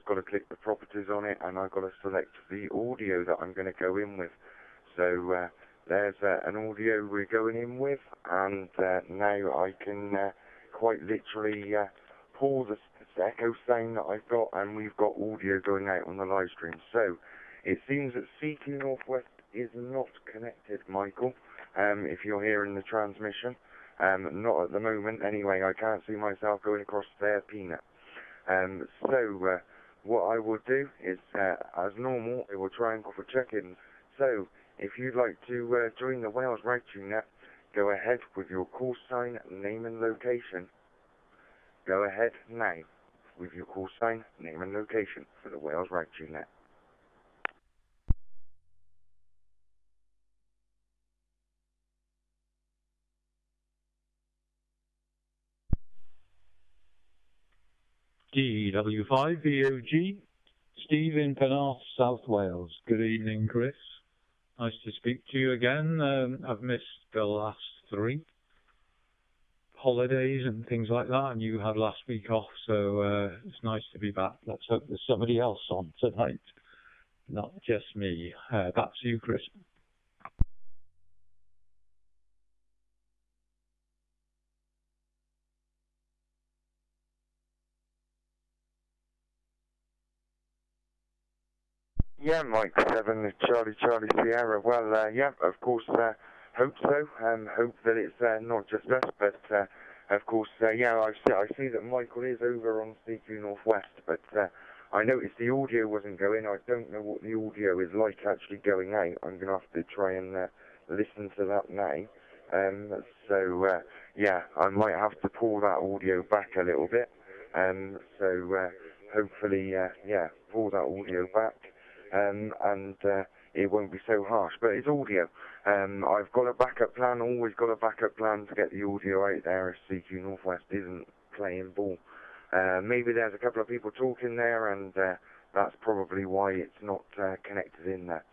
Got to click the properties on it, and I've got to select the audio that I'm going to go in with. So there's an audio we're going in with, and now I can quite literally pull the echo sound that I've got, and we've got audio going out on the live stream. So it seems that CQ Northwest is not connected, Michael, if you're hearing the transmission. Not at the moment anyway. I can't see myself going across there, Peanut. So what I will do is, as normal, I will try and go for check-ins. So, if you'd like to join the Wales Ragchew Net, go ahead with your call sign, name and location. Go ahead now with your call sign, name and location for the Wales Ragchew Net. DW5VOG, Steve in Penarth, South Wales. Good evening, Chris. Nice to speak to you again. I've missed the last 3 holidays and things like that, and you had last week off, so it's nice to be back. Let's hope there's somebody else on tonight, not just me. Back to you, Chris. Yeah, Mike 7, Charlie Sierra. Well, yeah, of course, hope so. Hope that it's not just us, but of course, yeah, I see that Michael is over on CQ Northwest, but I noticed the audio wasn't going. I don't know what the audio is like actually going out. I'm going to have to try and listen to that now. So, yeah, I might have to pull that audio back a little bit. So, hopefully, yeah, pull that audio back. And it won't be so harsh, but it's audio. I've got a backup plan, always got a backup plan to get the audio out there if CQ Northwest isn't playing ball. Maybe there's a couple of people talking there, and that's probably why it's not connected in there.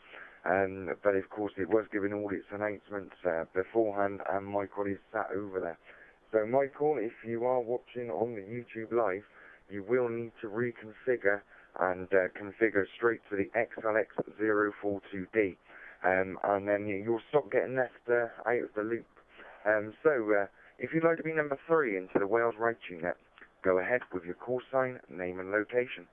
but of course it was giving all its announcements beforehand, and Michael is sat over there. So Michael, if you are watching on the YouTube live, you will need to reconfigure and configure straight to the XLX042D, and then you'll stop getting left out of the loop. So if you'd like to be number 3 into the Wales Ragchew Net, go ahead with your call sign, name and location.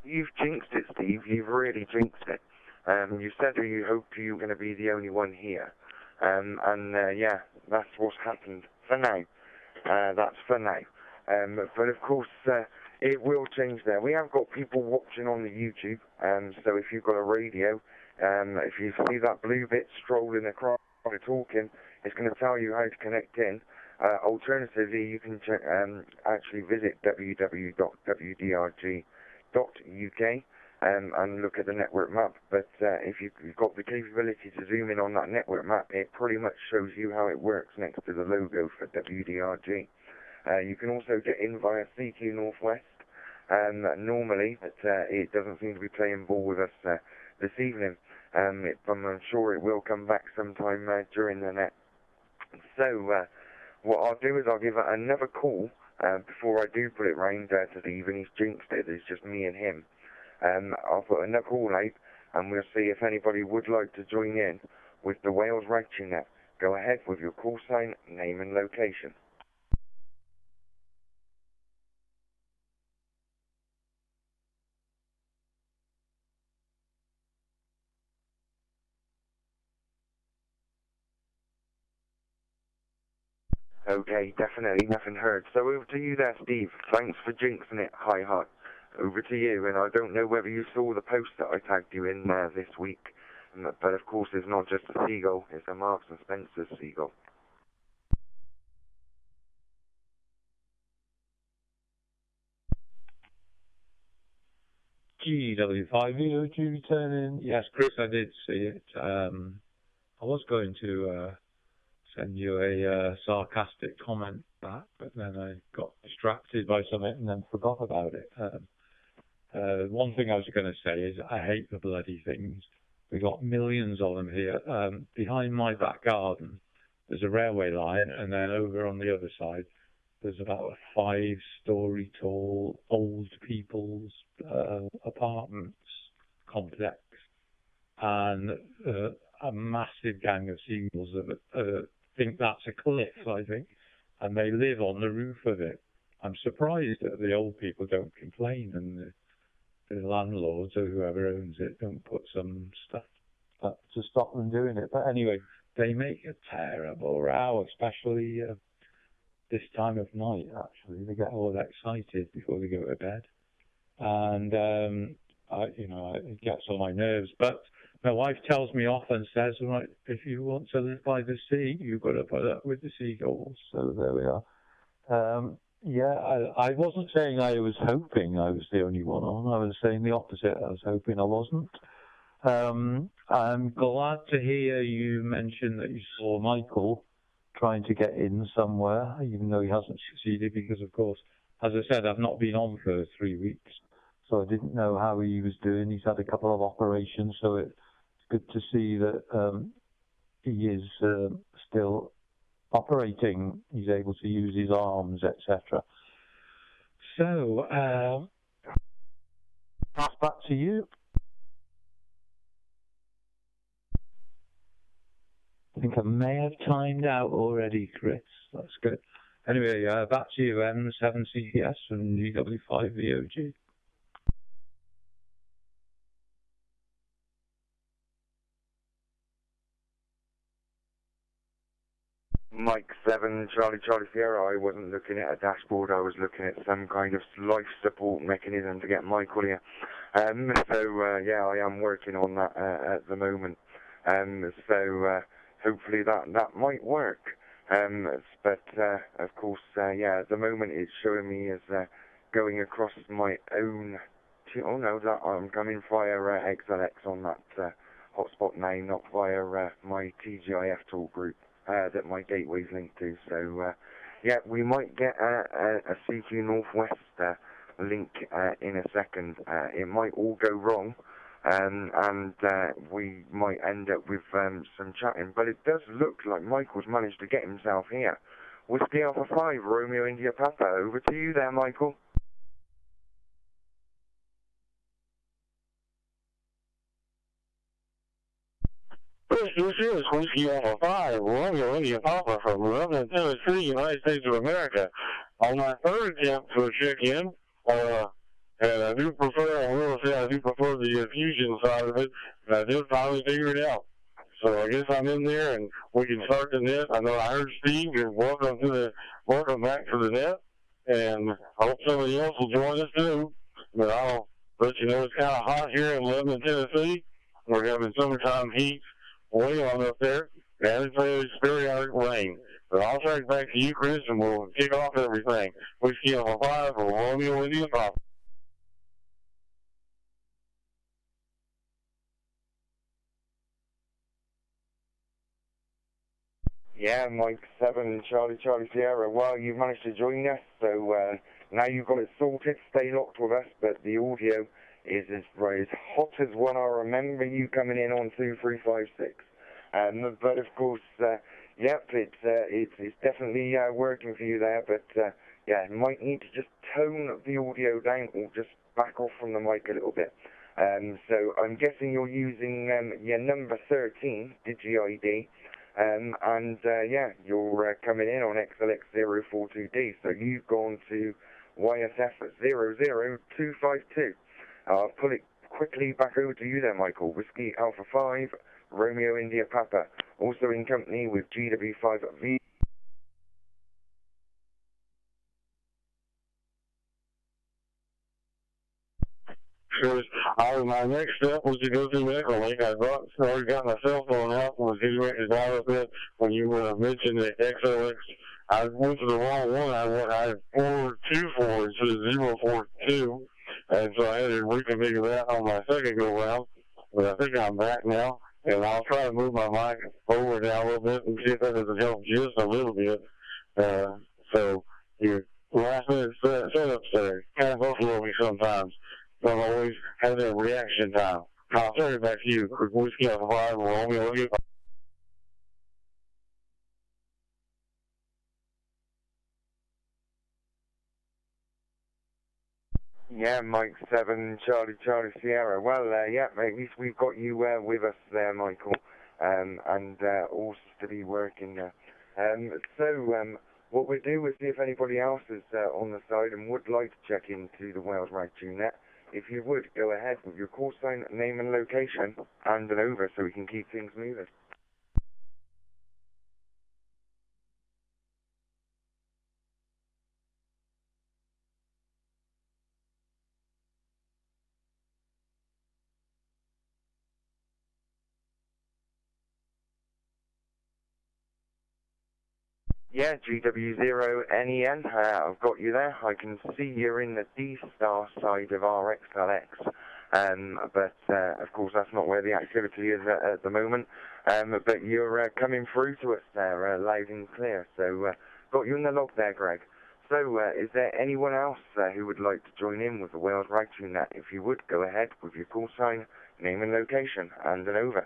You've jinxed it, Steve. You've really jinxed it. You said you hoped you were going to be the only one here. Yeah, that's what's happened for now. That's for now. But of course, it will change there. We have got people watching on the YouTube, so if you've got a radio, if you see that blue bit strolling across talking, it's going to tell you how to connect in. Alternatively, you can actually visit www.W.D.R.G. .uk and look at the network map, but if you've got the capability to zoom in on that network map, it pretty much shows you how it works next to the logo for W.D.R.G. You can also get in via cqnorthwest normally, but it doesn't seem to be playing ball with us this evening. I'm sure it will come back sometime during the net. So what I'll do is I'll give it another call before I do put it round to Steve, and he's jinxed it. It's just me and him. I'll put another call out, and we'll see if anybody would like to join in with the Wales Ragchew Net. Go ahead with your call sign, name and location. Okay, definitely nothing heard. So over to you there, Steve. Thanks for jinxing it. Hi. Over to you, and I don't know whether you saw the post that I tagged you in this week, but of course it's not just a seagull, it's a Marks and Spencer's seagull. GW5VOG returning. Yes, Chris, I did see it. I was going to send you a sarcastic comment back, but then I got distracted by something and then forgot about it. One thing I was going to say is I hate the bloody things. We got millions of them here. Behind my back garden, there's a railway line, and then over on the other side, there's about a 5-story tall old people's apartments complex, and a massive gang of seagulls that think that's a cliff, I think, and they live on the roof of it. I'm surprised that the old people don't complain, and the landlords or whoever owns it don't put some stuff up to stop them doing it. But anyway, they make a terrible row, especially this time of night. Actually, they get all excited before they go to bed, and it gets on my nerves. But my wife tells me off and says, right, if you want to live by the sea, you've got to put up with the seagulls. So there we are. Yeah, I wasn't saying I was hoping I was the only one on. I was saying the opposite. I was hoping I wasn't. I'm glad to hear you mention that you saw Michael trying to get in somewhere, even though he hasn't succeeded, because, of course, as I said, I've not been on for 3 weeks, so I didn't know how he was doing. He's had a couple of operations, so it's good to see that he is still operating. He's able to use his arms, etc. So, pass back to you. I think I may have timed out already, Chris. That's good. Anyway, back to you, M7CCS from GW5VOG. Mike 7, Charlie Sierra. I wasn't looking at a dashboard, I was looking at some kind of life support mechanism to get Michael here. Yeah, I am working on that at the moment. Hopefully that might work. Of course, yeah, at the moment it's showing me as going across my own. Oh no, that I'm coming via XLX on that hotspot now, not via my TGIF tool group that my gateway's linked to. So yeah, we might get a cqnorthwest link in a second. It might all go wrong, and we might end up with some chatting. But it does look like Michael's managed to get himself here. Whiskey Alpha 5, Romeo India Papa. Over to you there, Michael. This is Whiskey Alpha 5, Romeo India Papa from Lebanon, Tennessee, United States of America. On my third attempt to check in, and I do prefer, I will say I do prefer the fusion side of it, and I did finally figure it out. So I guess I'm in there, and we can start the net. I know I heard Steve, and welcome back to the net, and I hope somebody else will join us too. But I'll let you know it's kind of hot here in Lebanon, Tennessee. We're having summertime heat way on up there, and it's periodic rain. But I'll turn it back to you, Chris, and we'll kick off everything. Whiskey Alpha 5 for Romeo India Papa. Yeah, Mike 7, Charlie Sierra. Well, you've managed to join us, so now you've got it sorted. Stay locked with us, but the audio is as hot as one. I remember you coming in on 2356. But of course, yep, it's definitely working for you there. But yeah, you might need to just tone the audio down or just back off from the mic a little bit. So I'm guessing you're using your number 13 DigiID. Yeah, you're coming in on XLX042D, so you've gone to YSF-00252. I'll pull it quickly back over to you there, Michael. Whiskey Alpha 5, Romeo India Papa, also in company with GW5V. My next step was to go through Echolink. I already got my cell phone out and was getting ready to dial up it when you mentioned the XLX. I went to the wrong one. I had 424 instead of 042, and so I had to reconfigure that on my second go round. But I think I'm back now, and I'll try to move my mic over now a little bit and see if that doesn't help just a little bit. So your last minute setups there kind of buffalo me sometimes. Don't always have that reaction time. I'll turn it back to you. Whiskey Alpha 5, Romeo India. Yeah, Mike 7, Charlie Sierra. Well, yeah, at least we've got you with us there, Michael, and all to be working there. What we'll do is see if anybody else is on the side and would like to check into the Wales Ragchew Net. If you would, go ahead with your call sign, name and location, and an over so we can keep things moving. Yeah, GW0NEN, I've got you there. I can see you're in the DStar side of our XLX. But of course that's not where the activity is at the moment. But you're coming through to us there loud and clear. So got you in the log there, Greg. So is there anyone else who would like to join in with the Wales Ragchew Net? If you would, go ahead with your call sign, name and location, and an over.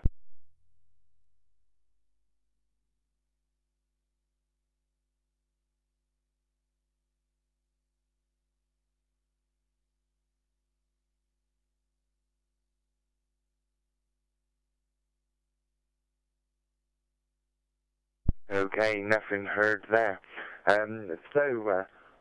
Okay, nothing heard there.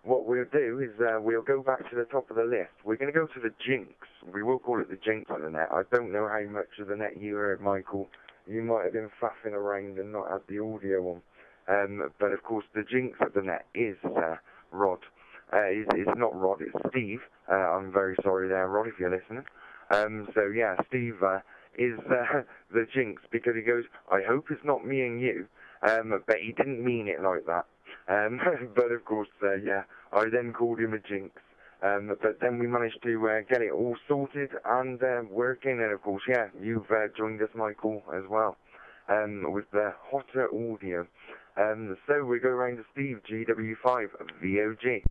What we'll do is we'll go back to the top of the list. We're going to go to the Jinx. We will call it the Jinx of the net. I don't know how much of the net you heard, Michael. You might have been faffing around and not had the audio on. But of course, the Jinx of the net is Rod. It's not Rod, it's Steve. I'm very sorry there, Rod, if you're listening. So yeah, Steve is the Jinx because he goes, I hope it's not me and you. but he didn't mean it like that. But of course, yeah, I then called him a jinx. But then we managed to get it all sorted and working, and of course, yeah, you've joined us, Michael, as well, with the hotter audio. So we go around to Steve, GW5 VOG.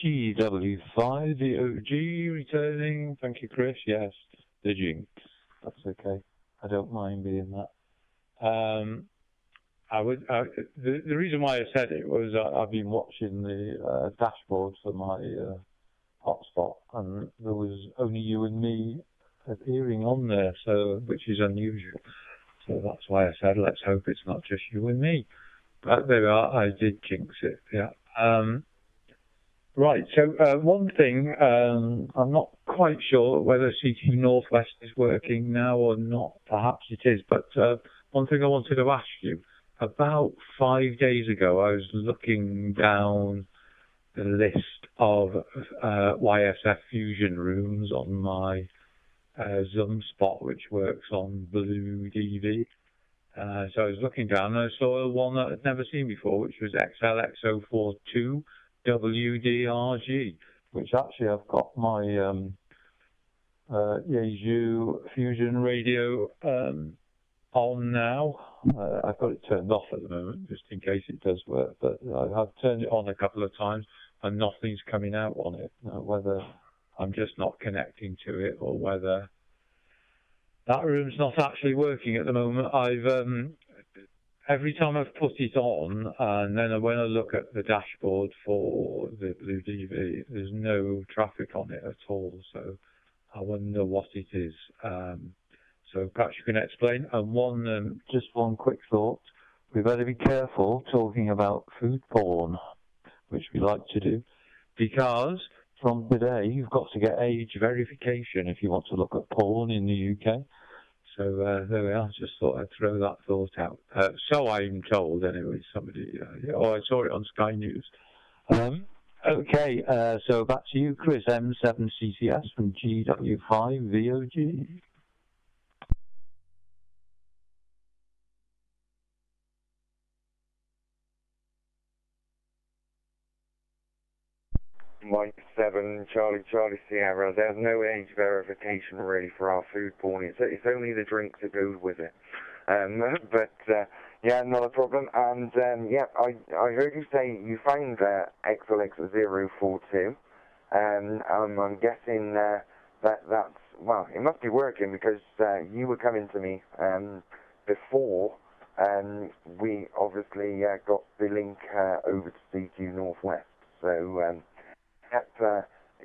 GW5 DOG returning. Thank you, Chris. Yes, the jinx. That's okay. I don't mind being that. The reason why I said it was I've been watching the dashboard for my hotspot, and there was only you and me appearing on there, so which is unusual. So that's why I said let's hope it's not just you and me. But there we are. I did jinx it. Yeah. Right, so one thing, I'm not quite sure whether cqnorthwest is working now or not, perhaps it is, but one thing I wanted to ask you, about 5 days ago I was looking down the list of YSF fusion rooms on my Zoom spot, which works on WD.R.G. So I was looking down and I saw one that I'd never seen before, which was XLX042 W.D.R.G, which actually I've got my Yaesu fusion radio on now. I've got it turned off at the moment just in case it does work, but I've turned it on a couple of times and nothing's coming out on it. Whether I'm just not connecting to it or whether that room's not actually working at the moment. Every time I've put it on, and then when I look at the dashboard for the WD, there's no traffic on it at all, so I wonder what it is. So perhaps you can explain. And just one quick thought, we better be careful talking about food porn, which we like to do, because from today you've got to get age verification if you want to look at porn in the UK. So there we are. Just thought I'd throw that thought out. So I'm told, anyway. Somebody. I saw it on Sky News. Okay. So back to you, Chris M7CCS from GW5 VOG. Mike 7, Charlie Sierra. There's no age verification really for our food porn. It's only the drink that goes with it. Yeah, not a problem. And yeah, I heard you say you found XLX042. I'm guessing that's, well, it must be working because you were coming to me before we obviously got the link over to cqnorthwest. So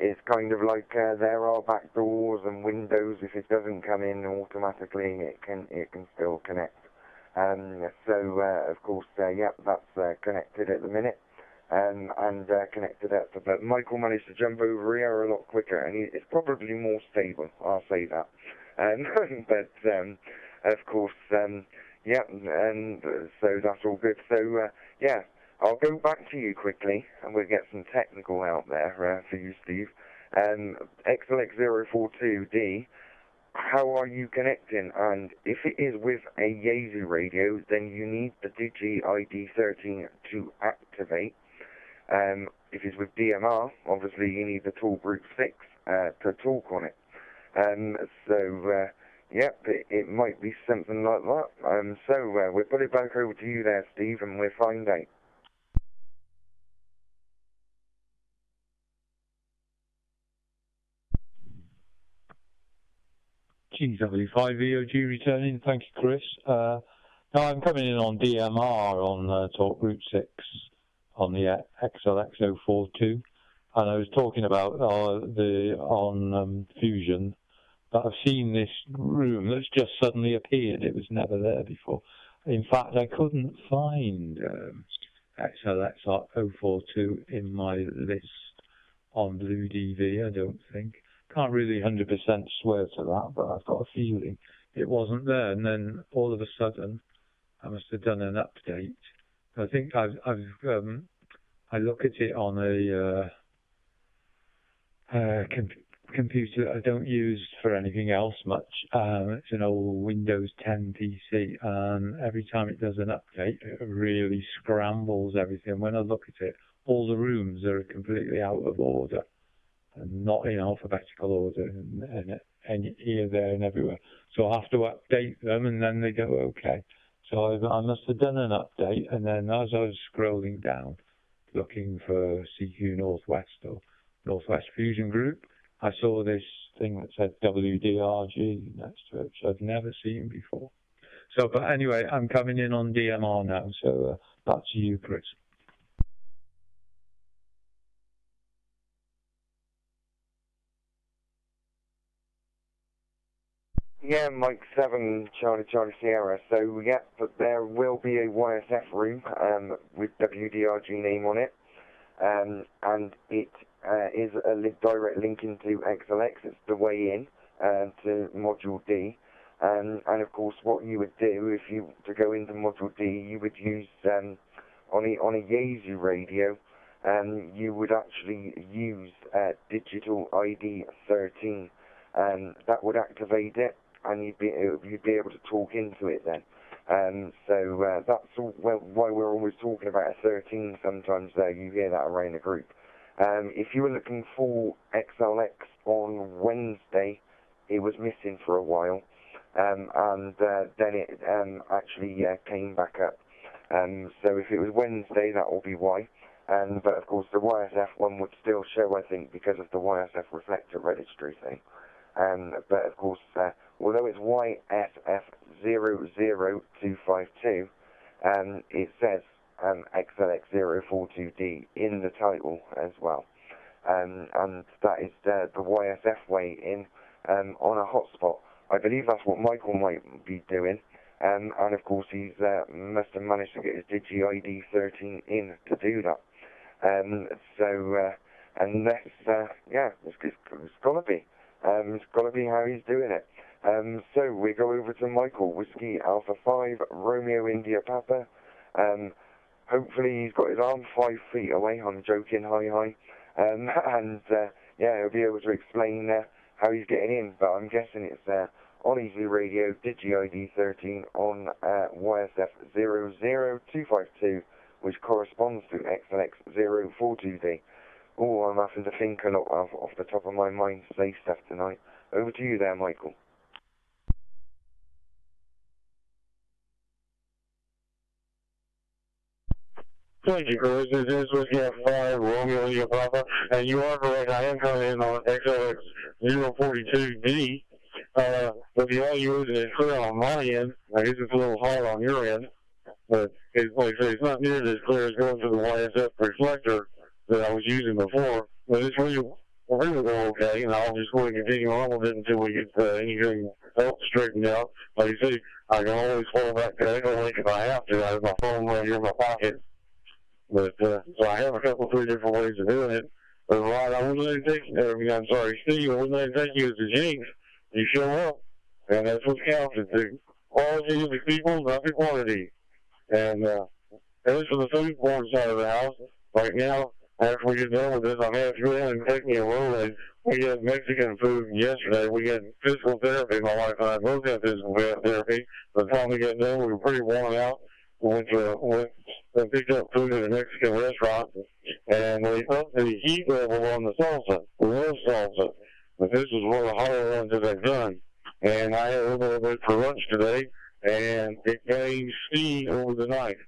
it's kind of like there are back doors and windows. If it doesn't come in automatically, it can still connect. So of course, yeah, that's connected at the minute, and connected up. But Michael managed to jump over here a lot quicker, and it's probably more stable. I'll say that. But of course, yeah, and so that's all good. So yeah. I'll go back to you quickly, and we'll get some technical out there for you, Steve. XLX042D, how are you connecting? And if it is with a Yaesu radio, then you need the Digi ID13 to activate. If it's with DMR, obviously you need the tool group 6 to talk on it. So, yeah, it might be something like that. So we'll put it back over to you there, Steve, and we'll find out. GW5 VOG returning. Thank you, Chris. Now I'm coming in on DMR on talk group 6 on the XLX042, and I was talking about on Fusion that I've seen this room that's just suddenly appeared. It was never there before. In fact, I couldn't find XLX042 in my list on WD.R.G, I don't think. Can't really 100% swear to that, but I've got a feeling it wasn't there. And then all of a sudden, I must have done an update. I think I look at it on computer that I don't use for anything else much. It's an old Windows 10 PC, and every time it does an update, it really scrambles everything. When I look at it, all the rooms are completely out of order and not in alphabetical order, and here, there, and everywhere. So I have to update them, and then they go okay. So I must have done an update, and then as I was scrolling down, looking for cqnorthwest or Northwest Fusion Group, I saw this thing that said W.D.R.G next to it, which I've never seen before. So, but anyway, I'm coming in on DMR now, so back to you, Chris. Yeah, Mike 7, Charlie Sierra. So, yeah, but there will be a YSF room with W.D.R.G name on it, and it is a direct link into XLX. It's the way in to Module D. And of course, what you would do if you to go into Module D, you would use on a Yaesu radio, you would actually use digital ID 13, and that would activate it, and you'd be able to talk into it then. So that's why we're always talking about a 13 sometimes there. You hear that around the group. If you were looking for XLX on Wednesday, it was missing for a while, and then it actually came back up. So if it was Wednesday, that will be why. But of course the YSF one would still show, I think, because of the YSF reflector registry thing. But of course, although it's YSF-00252, it says XLX042D in the title as well. And that is the YSF way in on a hotspot. I believe that's what Michael might be doing. And of course, he's must have managed to get his DigiID 13 in to do that. So unless, yeah, it's gotta be. It's gotta be how he's doing it. So we go over to Michael, Whiskey Alpha 5, Romeo India Papa. Hopefully he's got his arm 5 feet away. I'm joking, hi. And yeah, he'll be able to explain how he's getting in. But I'm guessing it's on Easy Radio, DigiID 13 on YSF-00252, which corresponds to XLX-042D. Oh, I'm having to think a lot off the top of my mind to say stuff tonight. Over to you there, Michael. Thank you, Chris. This is Whiskey Alpha 5, Romeo India Papa, and you are correct. I am coming in on XLX-042D. But the audio is clear on my end. I guess it's a little hard on your end. But it's, like I say, it's not nearly as clear as going to the YSF reflector that I was using before. But it's really go okay, and I'll just go and continue on with it until we get anything else straightened out. Like you say, I can always fall back to Echolink if I have to. I have my phone right here in my pocket. But so I have a couple, 3 different ways of doing it. But Rod, I wouldn't let it take you. I'm sorry, Steve, I wouldn't let it take you as a jinx. You show up, and that's what counts. It's quality of the people, not the quantity. And as for the food porn side of the house, right now, after we get done with this, I'm going to go ahead and take me a roll. And we had Mexican food yesterday. We had physical therapy. My wife and I both had physical therapy. By the time we got done, we were pretty worn out. We went and picked up food at a Mexican restaurant, and we upped the heat level on the salsa. We love salsa, but this is one of the hotter ones that I've done. And I had a little bit for lunch today, and it gained speed over the night.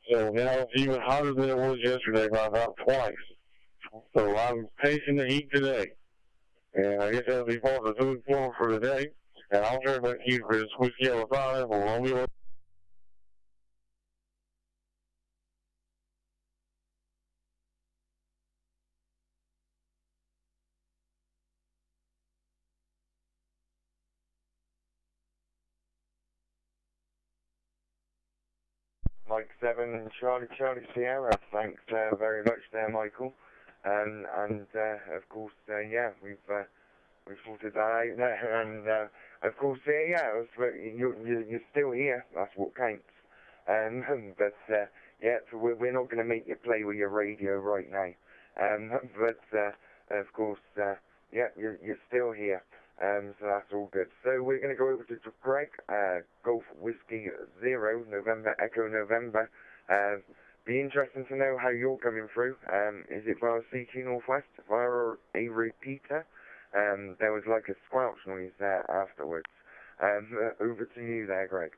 So now it's even hotter than it was yesterday by about twice. So I'm pacing the heat today. And I guess that'll be part of the food form for today. And I'll turn back to you for this Whiskey Alpha 5 or Romeo. Mike 7, Charlie Sierra. Thanks very much there, Michael. And of course, yeah, we've sorted that out there. And of course, yeah, you're still here. That's what counts. But yeah, so we're not going to make you play with your radio right now. But of course, yeah, you're still here. So that's all good. So we're going to go over to Greg, Golf Whiskey 0, November, Echo November. Be interesting to know how you're coming through. Is it via CQ Northwest, via a repeater? There was like a squelch noise there afterwards. Over to you there, Greg.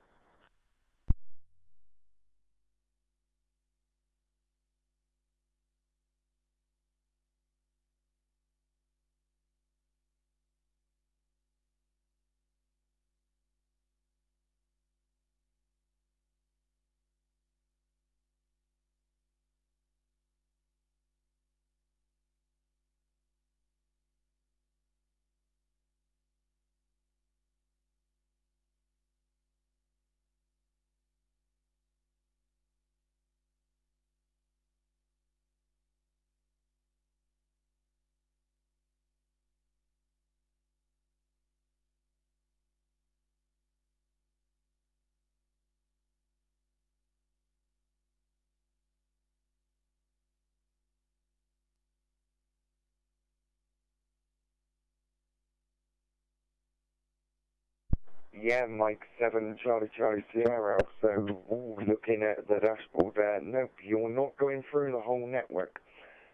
Yeah, Mike 7 Charlie Sierra. So, looking at the dashboard, nope, you're not going through the whole network.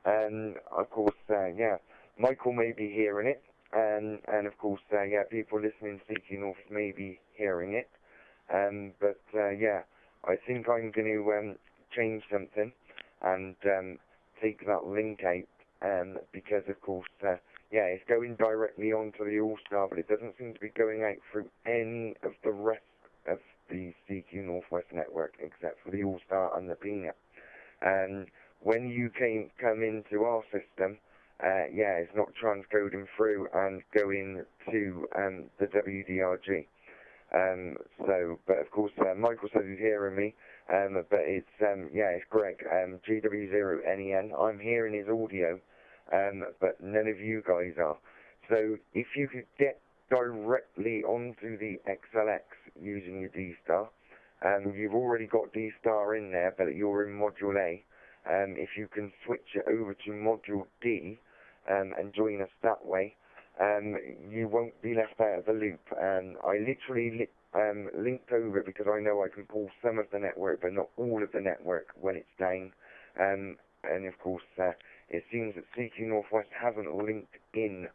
And of course, yeah, Michael may be hearing it, and of course, yeah, people listening to CQ North may be hearing it. But yeah, I think I'm going to change something and take that link out, because of course, yeah, it's going directly onto the ALLSTAR, but it doesn't seem to be going out through any of the rest of the CQ Northwest network, except for the ALLSTAR and the Peanut. And when you come into our system, yeah, it's not transcoding through and going to the W.D.R.G. So, but of course, Michael says he's hearing me, but it's, yeah, it's Greg, GW0NEN. I'm hearing his audio, but none of you guys are. So, if you could get directly onto the XLX using your DStar, you've already got DStar in there, but you're in Module A. If you can switch it over to Module D and join us that way, you won't be left out of the loop. I literally linked over because I know I can pull some of the network, but not all of the network when it's down. And of course, it seems that CQ Northwest hasn't linked in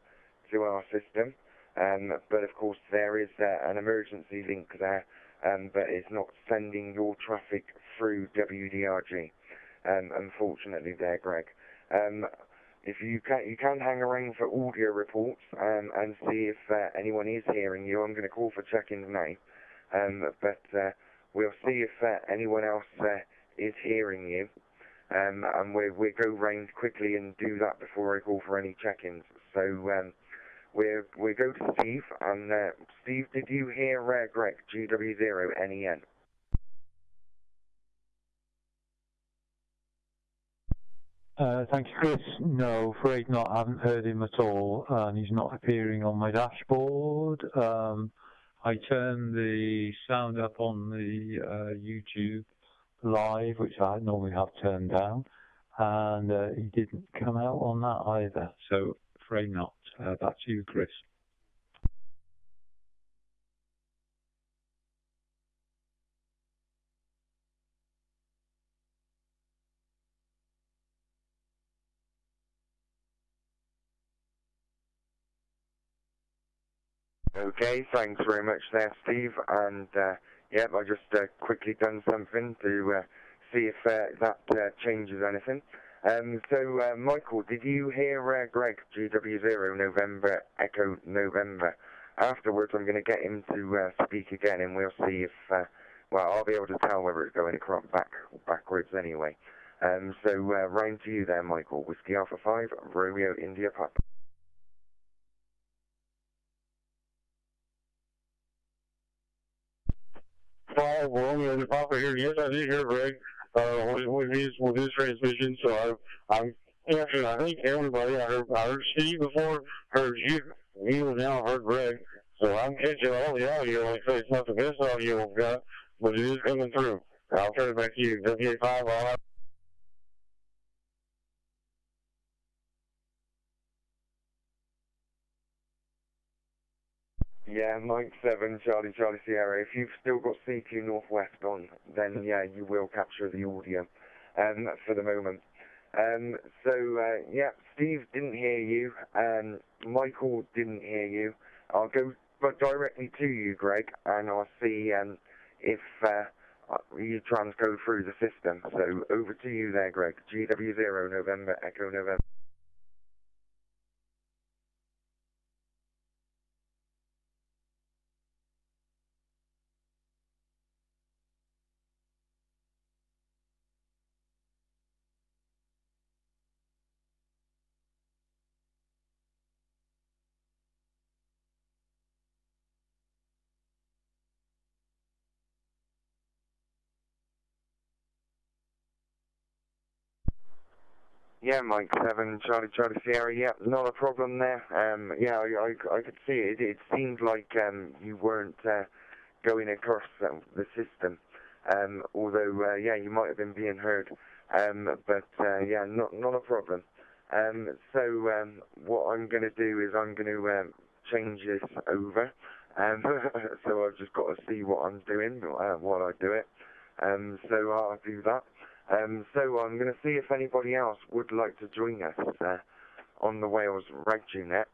to our system. But of course, there is an emergency link there, but it's not sending your traffic through W.D.R.G. Unfortunately, there, Greg. If you can hang around for audio reports and see if anyone is hearing you. I'm going to call for check-ins now, but we'll see if anyone else is hearing you, and we'll go round quickly and do that before I call for any check-ins. So we go to Steve, and Steve, did you hear Greg, GW0NEN? Thank you, Chris. No, afraid not. I haven't heard him at all, and he's not appearing on my dashboard. I turned the sound up on the YouTube live, which I normally have turned down, and he didn't come out on that either. So, afraid not. Back to you, Chris. Okay, thanks very much there, Steve. And yeah, I just quickly done something to see if that changes anything. So, Michael, did you hear Greg, GW0 November Echo November? Afterwards, I'm going to get him to speak again, and we'll see if, well, I'll be able to tell whether it's going backwards anyway. So, round to you there, Michael. Whiskey Alpha 5, Romeo India Papa. Romeo India Papa here. Yes, I did hear Greg with his transmission. So I'm answering. I think everybody. I heard Steve before. Heard you now heard Greg. So I'm catching all the audio. Like I say, it's not the best audio I've got, but it is coming through. I'll turn it back to you. WA5. All Yeah, Mike 7, Charlie Sierra. If you've still got CQ Northwest on, then yeah, you will capture the audio for the moment. Yeah, Steve didn't hear you, Michael didn't hear you. I'll go directly to you, Greg, and I'll see if you transcode through the system. So over to you there, Greg. GW0 November Echo November. Yeah, Mike 7, Charlie Sierra, yeah, not a problem there. Yeah, I could see it. It seemed like you weren't going across the system, although, yeah, you might have been being heard, but, yeah, not a problem. What I'm going to do is I'm going to change this over, so I've just got to see what I'm doing while I do it, so I'll do that. So I'm going to see if anybody else would like to join us on the Wales Ragchew Net.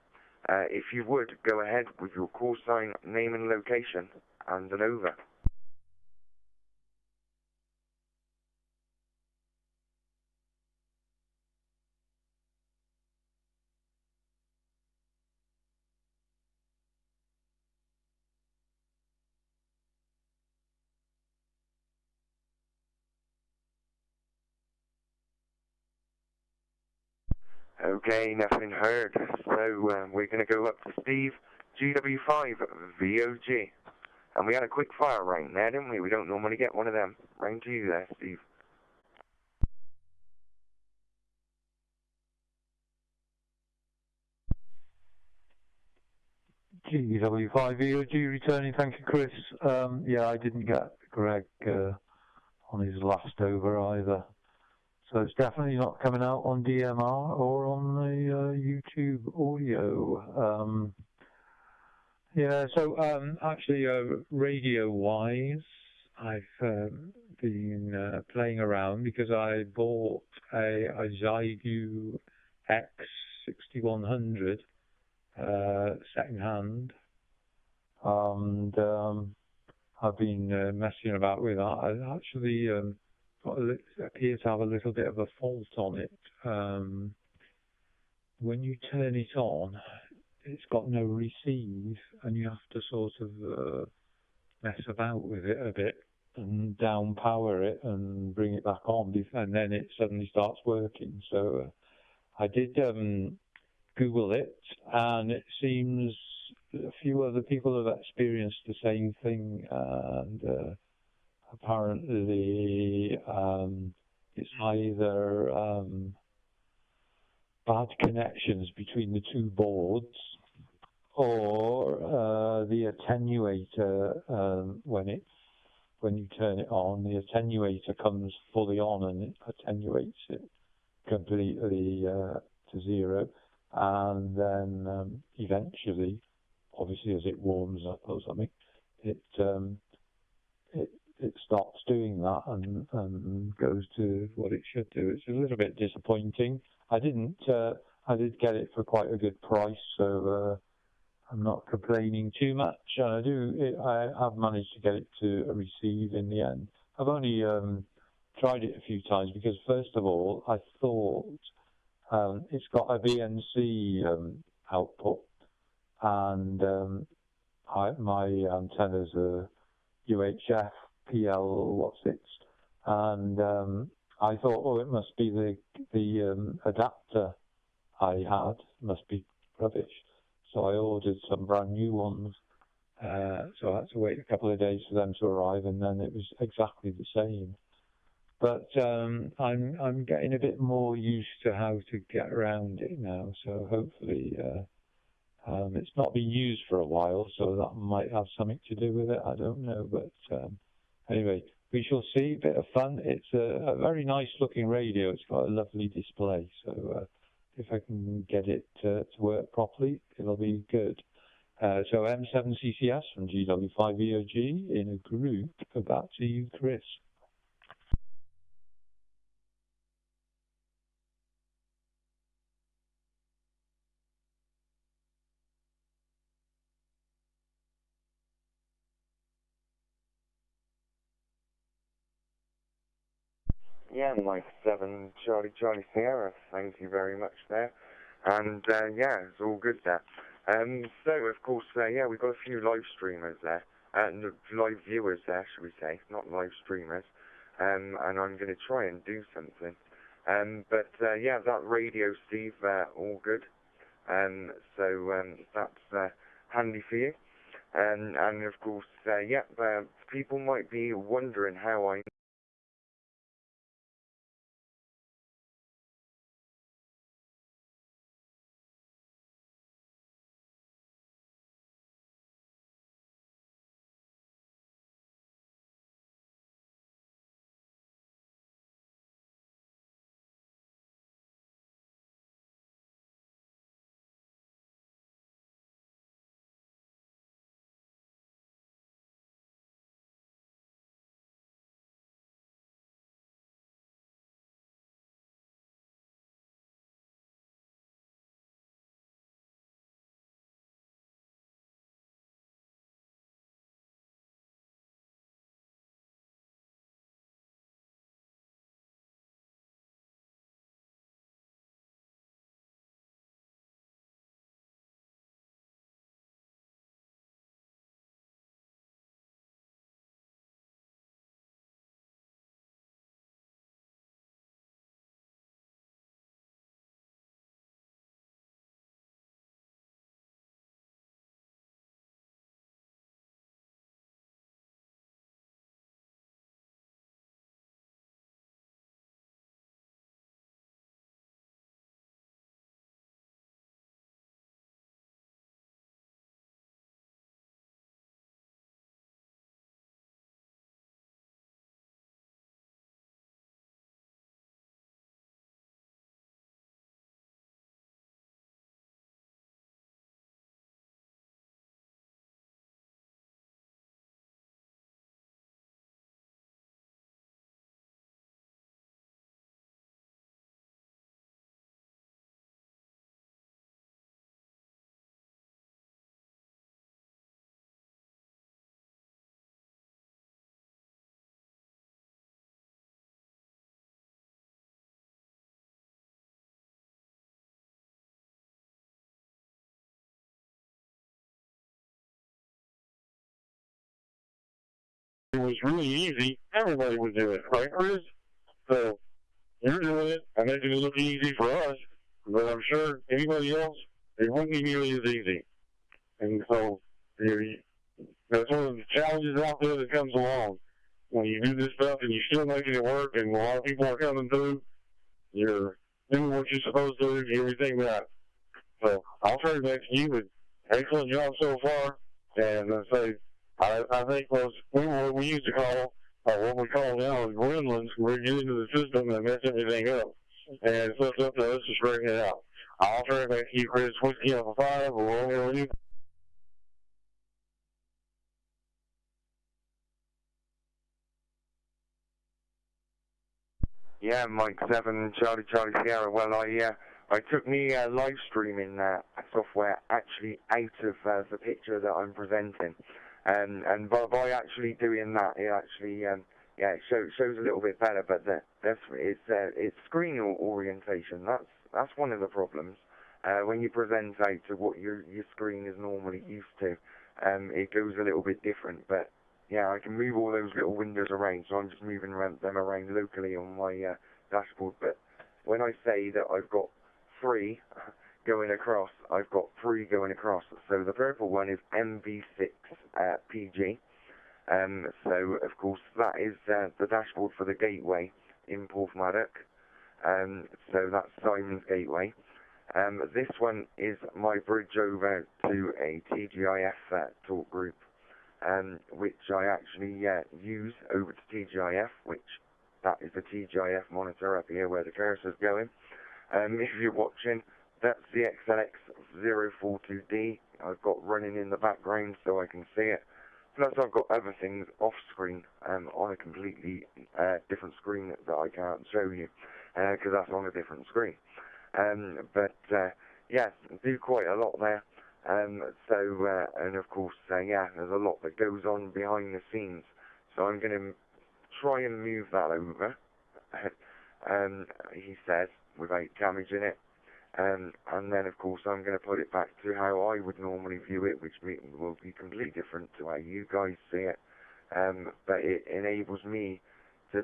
If you would, go ahead with your call sign, name and location, and an over. Okay, nothing heard. So we're going to go up to Steve, GW5 VOG. And we had a quick fire round there, didn't we? We don't normally get one of them. Round to you there, Steve. GW5 VOG returning, thank you, Chris. Yeah, I didn't get Greg on his last over either. So it's definitely not coming out on DMR or on the YouTube audio. Yeah, so actually radio-wise, I've been playing around because I bought a Zygu X6100 second-hand, and I've been messing about with that. I actually appear to have a little bit of a fault on it. When you turn it on, it's got no receive, and you have to sort of mess about with it a bit and down power it and bring it back on, and then it suddenly starts working. So I did Google it, and it seems a few other people have experienced the same thing, and apparently it's either bad connections between the two boards, or the attenuator, when you turn it on, the attenuator comes fully on and it attenuates it completely to zero, and then eventually, obviously as it warms up or something, it stops doing that and goes to what it should do. It's a little bit disappointing. I did get it for quite a good price, so I'm not complaining too much. And I have managed to get it to receive in the end. I've only tried it a few times because, first of all, I thought it's got a BNC output, and my antennas are UHF PL and I thought, oh, it must be the adapter I had must be rubbish. So I ordered some brand new ones. So I had to wait a couple of days for them to arrive, and then it was exactly the same. But I'm getting a bit more used to how to get around it now. So hopefully it's not been used for a while, so that might have something to do with it. I don't know, but anyway, we shall see. Bit of fun. It's a very nice looking radio. It's got a lovely display. So if I can get it to work properly, it'll be good. So M7CCS from GW5EOG in a group. Back to you, Chris. Yeah, Mike 7 Charlie Sierra, thank you very much there. And yeah, it's all good there. So of course, yeah, we've got a few live streamers there, live viewers there, should we say, not live streamers. And I'm going to try and do something. But yeah, that radio, Steve, all good. So that's handy for you. And of course, yeah, people might be wondering how I it was really easy, everybody would do it, right, Chris? So you're doing it, and making it look easy for us, but I'm sure anybody else, it wouldn't be nearly as easy. And so that's one of the challenges out there that comes along. When you do this stuff and you're still making it work, and a lot of people are coming through, you're doing what you're supposed to do, everything right. So I'll turn it back to you, but excellent job so far. And I say, I think what we used to call, what we call now gremlins, we're getting into the system and mess everything up. And it's up to us to straighten it out. I'll turn it back to you, Chris. Whiskey Alpha 5, or you. Yeah, Mike 7 Charlie Sierra. Well, I took me live streaming software actually out of the picture that I'm presenting, and by actually doing that, it actually yeah, it shows a little bit better. But it's screen orientation. That's one of the problems when you present out to what your screen is normally used to. It goes a little bit different, but yeah, I can move all those little windows around, so I'm just moving them around locally on my dashboard. But when I say that I've got 3 going across, I've got 3 going across. So the purple one is MB6PG. So of course that is the dashboard for the gateway in Porthmadog. So that's Simon's gateway. This one is my bridge over to a TGIF talk group, which I actually use over to TGIF, which that is the TGIF monitor up here where the cursor's going. If you're watching, that's the XLX042D I've got running in the background so I can see it. Plus I've got other things off screen on a completely different screen that I can't show you because that's on a different screen. Yeah, do quite a lot there. And of course, yeah, there's a lot that goes on behind the scenes. So I'm going to try and move that over, he says, without damaging it. And then, of course, I'm going to put it back to how I would normally view it, which will be completely different to how you guys see it. But it enables me to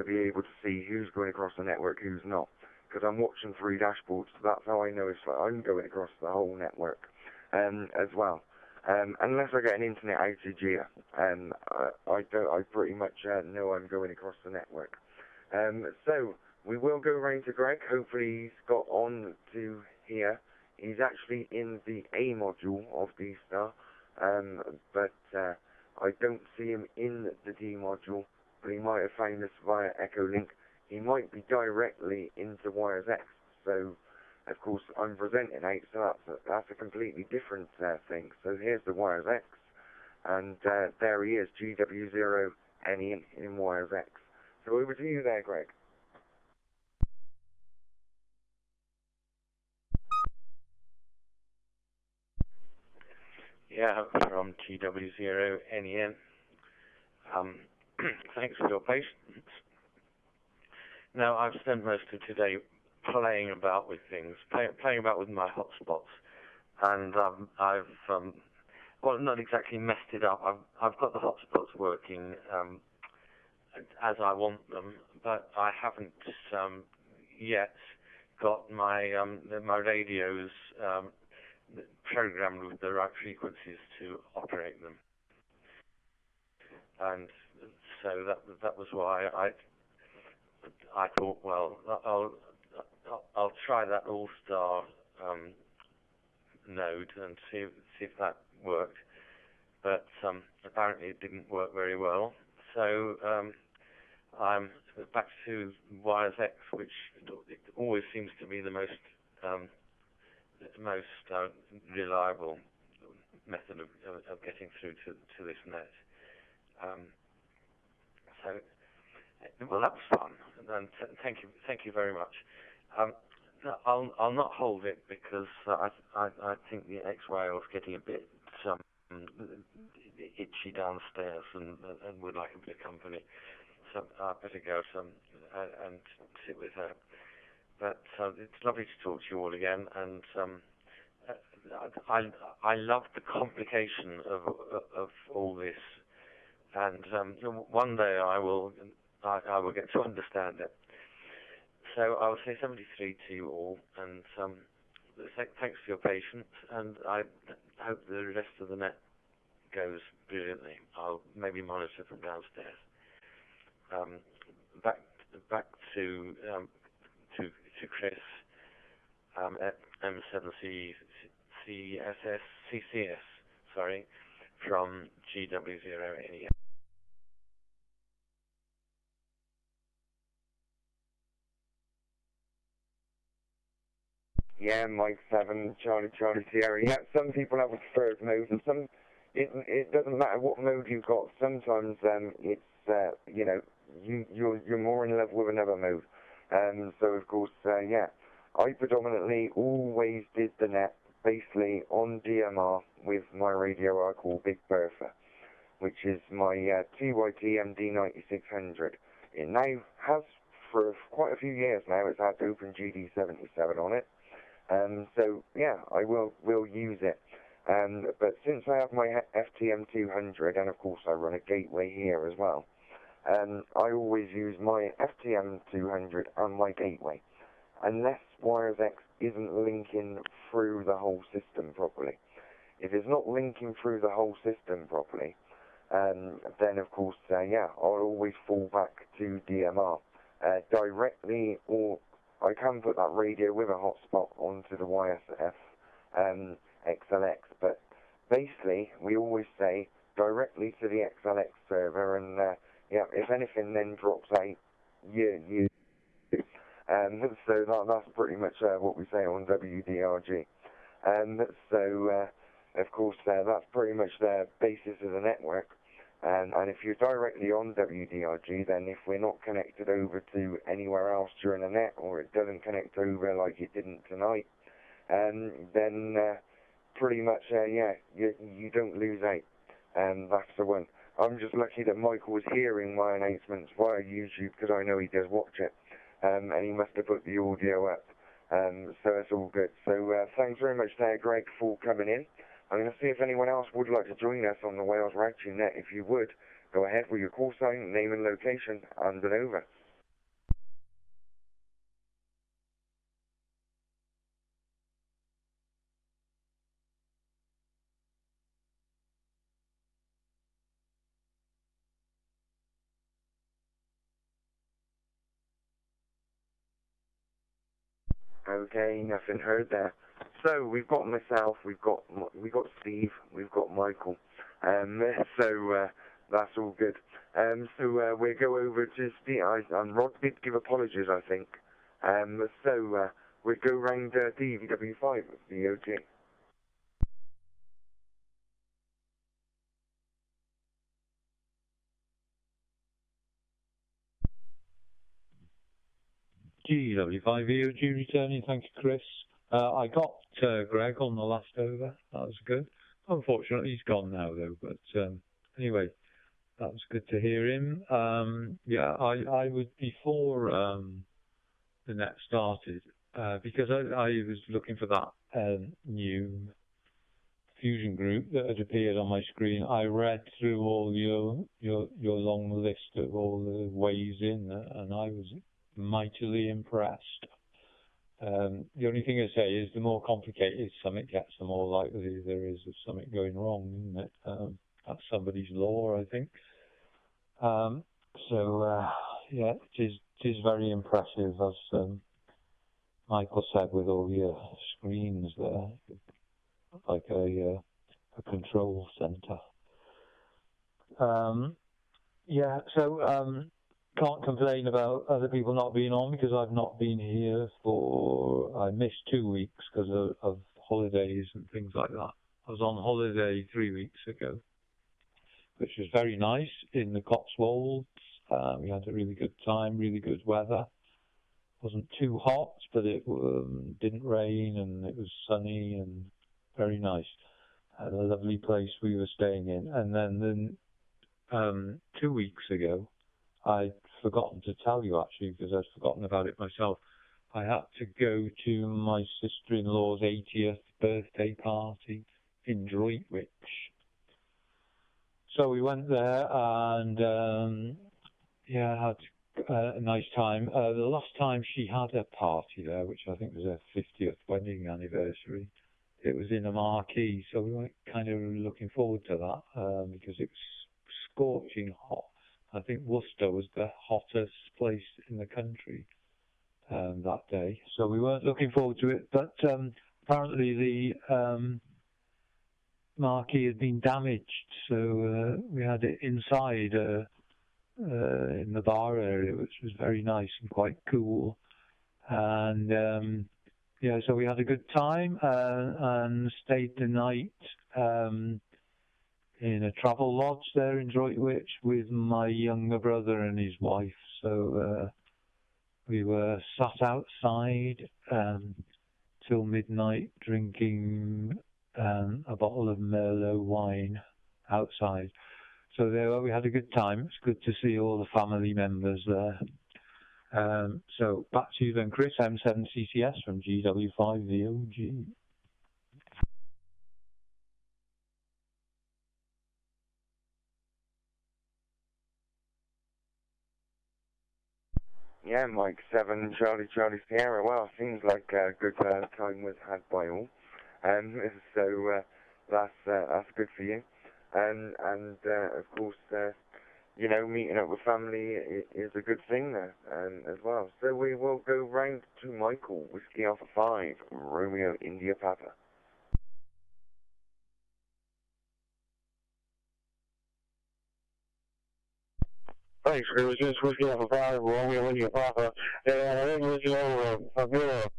be able to see who's going across the network, who's not. Because I'm watching 3 dashboards, so that's how I know if I'm going across the whole network as well. Unless I get an internet outage here, I pretty much know I'm going across the network. So we will go round to Greg. Hopefully he's got on to here. He's actually in the A module of DStar, but I don't see him in the D module. But he might have found us via Echolink. He might be directly into WiresX. So, of course, I'm presenting out, so that's a completely different thing. So here's the WiresX, and there he is, GW0NE in WiresX. So over to you there, Greg. Yeah, from GW0NEN. Thanks for your patience. Now, I've spent most of today playing about with things, playing about with my hotspots, and I've well, not exactly messed it up. I've got the hotspots working as I want them, but I haven't yet got my my radios programmed with the right frequencies to operate them, and so that was why I thought, well, I'll try that ALLSTAR node and see if that worked, but apparently it didn't work very well. So I'm back to WiresX, which it always seems to be the most reliable method of getting through to this net. Well, that was fun, and thank you very much. I'll not hold it because I think the X-Whale's getting a bit itchy downstairs and would like a bit of company. So I better go and sit with her. But it's lovely to talk to you all again, and I love the complication of all this, and one day I will get to understand it. So I will say 73 to you all, and thanks for your patience, and I hope the rest of the net goes brilliantly. I'll maybe monitor from downstairs. Back to Chris M7CCS, sorry, from GW0NE. Yeah, Mike 7, Charlie Sierra. Yeah, some people have a preferred mode, and some it doesn't matter what mode you've got. Sometimes it's you know, you're more in love with another mode. So of course, yeah, I predominantly always did the net basically on DMR with my radio I call Big Bertha, which is my TYT MD9600. It now has, for quite a few years now, it's had Open GD77 on it. So yeah, I will use it. But since I have my FTM200, and of course I run a gateway here as well, I always use my FTM200 and my gateway, unless WiresX isn't linking through the whole system properly. If it's not linking through the whole system properly, then of course, yeah, I'll always fall back to DMR directly, or I can put that radio with a hotspot onto the YSF XLX, but basically we always say directly to the XLX server, and yeah, if anything then drops out, you. so that's pretty much what we say on W.D.R.G. So, of course, that's pretty much the basis of the network. And if you're directly on W.D.R.G, then if we're not connected over to anywhere else during the net, or it doesn't connect over like it didn't tonight, then pretty much, yeah, you don't lose out. And that's the one. I'm just lucky that Michael was hearing my announcements via YouTube, because I know he does watch it. And he must have put the audio up. So it's all good. So thanks very much there, Greg, for coming in. I'm going to see if anyone else would like to join us on the Wales Ragchew Net. If you would, go ahead with your call sign, name and location, and an over. Okay, nothing heard there. So we've got myself, we've got Steve, we've got Michael. So that's all good. So we'll go over to Steve. Rod did give apologies, I think. So we'll go round DVW5 with the OG. GW5 VOG returning, thank you, Chris. I got Greg on the last over, that was good. Unfortunately, he's gone now, though, but anyway, that was good to hear him. Yeah, I would, before the net started, because I was looking for that new fusion group that had appeared on my screen. I read through all your long list of all the ways in, and I was mightily impressed. The only thing I say is the more complicated something gets, the more likely there is of something going wrong, isn't it? That's somebody's law, I think. Yeah, it is very impressive, as Michael said, with all your screens there, like a control center. Yeah, so can't complain about other people not being on, because I've not been here I missed 2 weeks because of holidays and things like that. I was on holiday 3 weeks ago, which was very nice, in the Cotswolds. We had a really good time, really good weather. Wasn't too hot, but it didn't rain, and it was sunny and very nice. A lovely place we were staying in. And then 2 weeks ago, I'd forgotten to tell you, actually, because I'd forgotten about it myself. I had to go to my sister-in-law's 80th birthday party in Droitwich. So we went there, and yeah, had a nice time. The last time she had a party there, which I think was her 50th wedding anniversary, it was in a marquee, so we were kind of looking forward to that, because it was scorching hot. I think Worcester was the hottest place in the country that day, so we weren't looking forward to it. But apparently the marquee had been damaged, so we had it inside in the bar area, which was very nice and quite cool. And yeah, so we had a good time and stayed the night in a travel lodge there in Droitwich with my younger brother and his wife. So we were sat outside till midnight drinking a bottle of Merlot wine outside. So there we had a good time. It's good to see all the family members there. So back to you then, Chris M7CCS from GW5VOG. Yeah, Mike 7, Charlie Sierra. Well, seems like a good time was had by all. So that's good for you. And of course, you know, meeting up with family is a good thing there, as well. So we will go round to Michael, Whiskey Alpha 5, Romeo India Papa. Thanks, Chris. This is Whiskey Alpha 5, Romeo India Papa. And I think let you know I've got a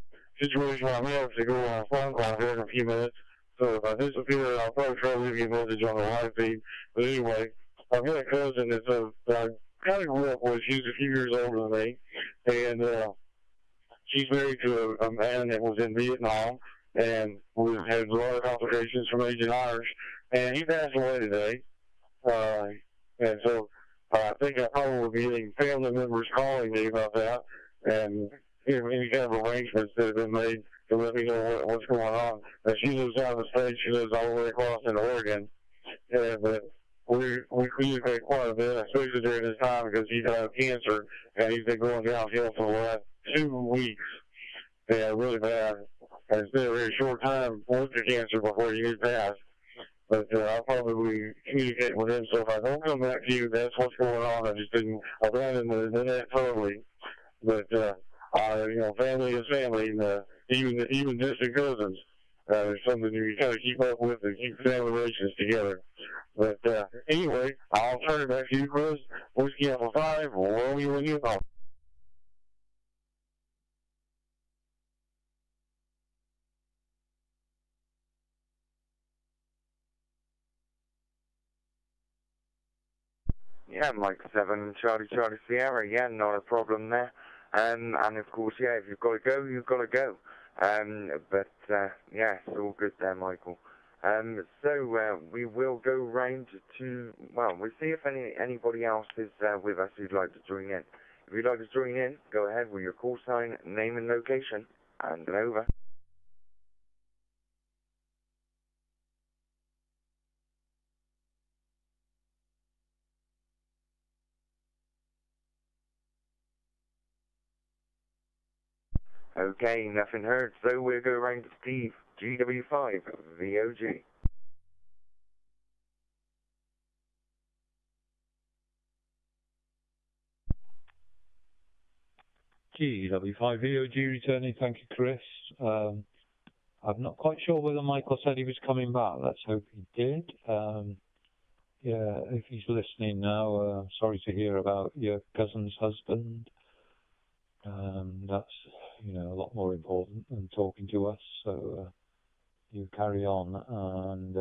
situation where I'm going to have to go on a phone call here in a few minutes. So if I disappear, I'll probably try to leave you a message on the live feed. But anyway, I've got a cousin that's kind of grew up with. She's a few years older than me. And she's married to a man that was in Vietnam. And we had a lot of complications from Agent Irish. And he passed away today. And so I think I probably will be getting family members calling me about that, and any kind of arrangements that have been made to let me know what's going on. And she lives out of the state. She lives all the way across in Oregon. But we communicate quite a bit, especially during this time because he's had cancer, and he's been going downhill for the last 2 weeks. Yeah, really bad. And it's been a very short time with the cancer before he passed. But I'll probably communicate with him. So if I don't come back to you, that's what's going on. I just didn't abandon the net totally. But family is family, and even distant cousins. It's something you kind of keep up with and keep family relations together. But anyway, I'll turn it back to you, Chris. Whiskey Alpha 5, Romeo India Papa. Yeah, Mike 7, Charlie Sierra, yeah, not a problem there. And of course, yeah, if you've got to go, you've got to go. Yeah, it's all good there, Michael. So we will go round to, well, we'll see if anybody else is with us who'd like to join in. If you'd like to join in, go ahead with your call sign, name and location, and over. Okay, nothing heard, so we'll go around to Steve, GW5, VOG. GW5 VOG returning, thank you, Chris. I'm not quite sure whether Michael said he was coming back. Let's hope he did. Yeah, if he's listening now, sorry to hear about your cousin's husband. That's, a lot more important than talking to us, so you carry on. And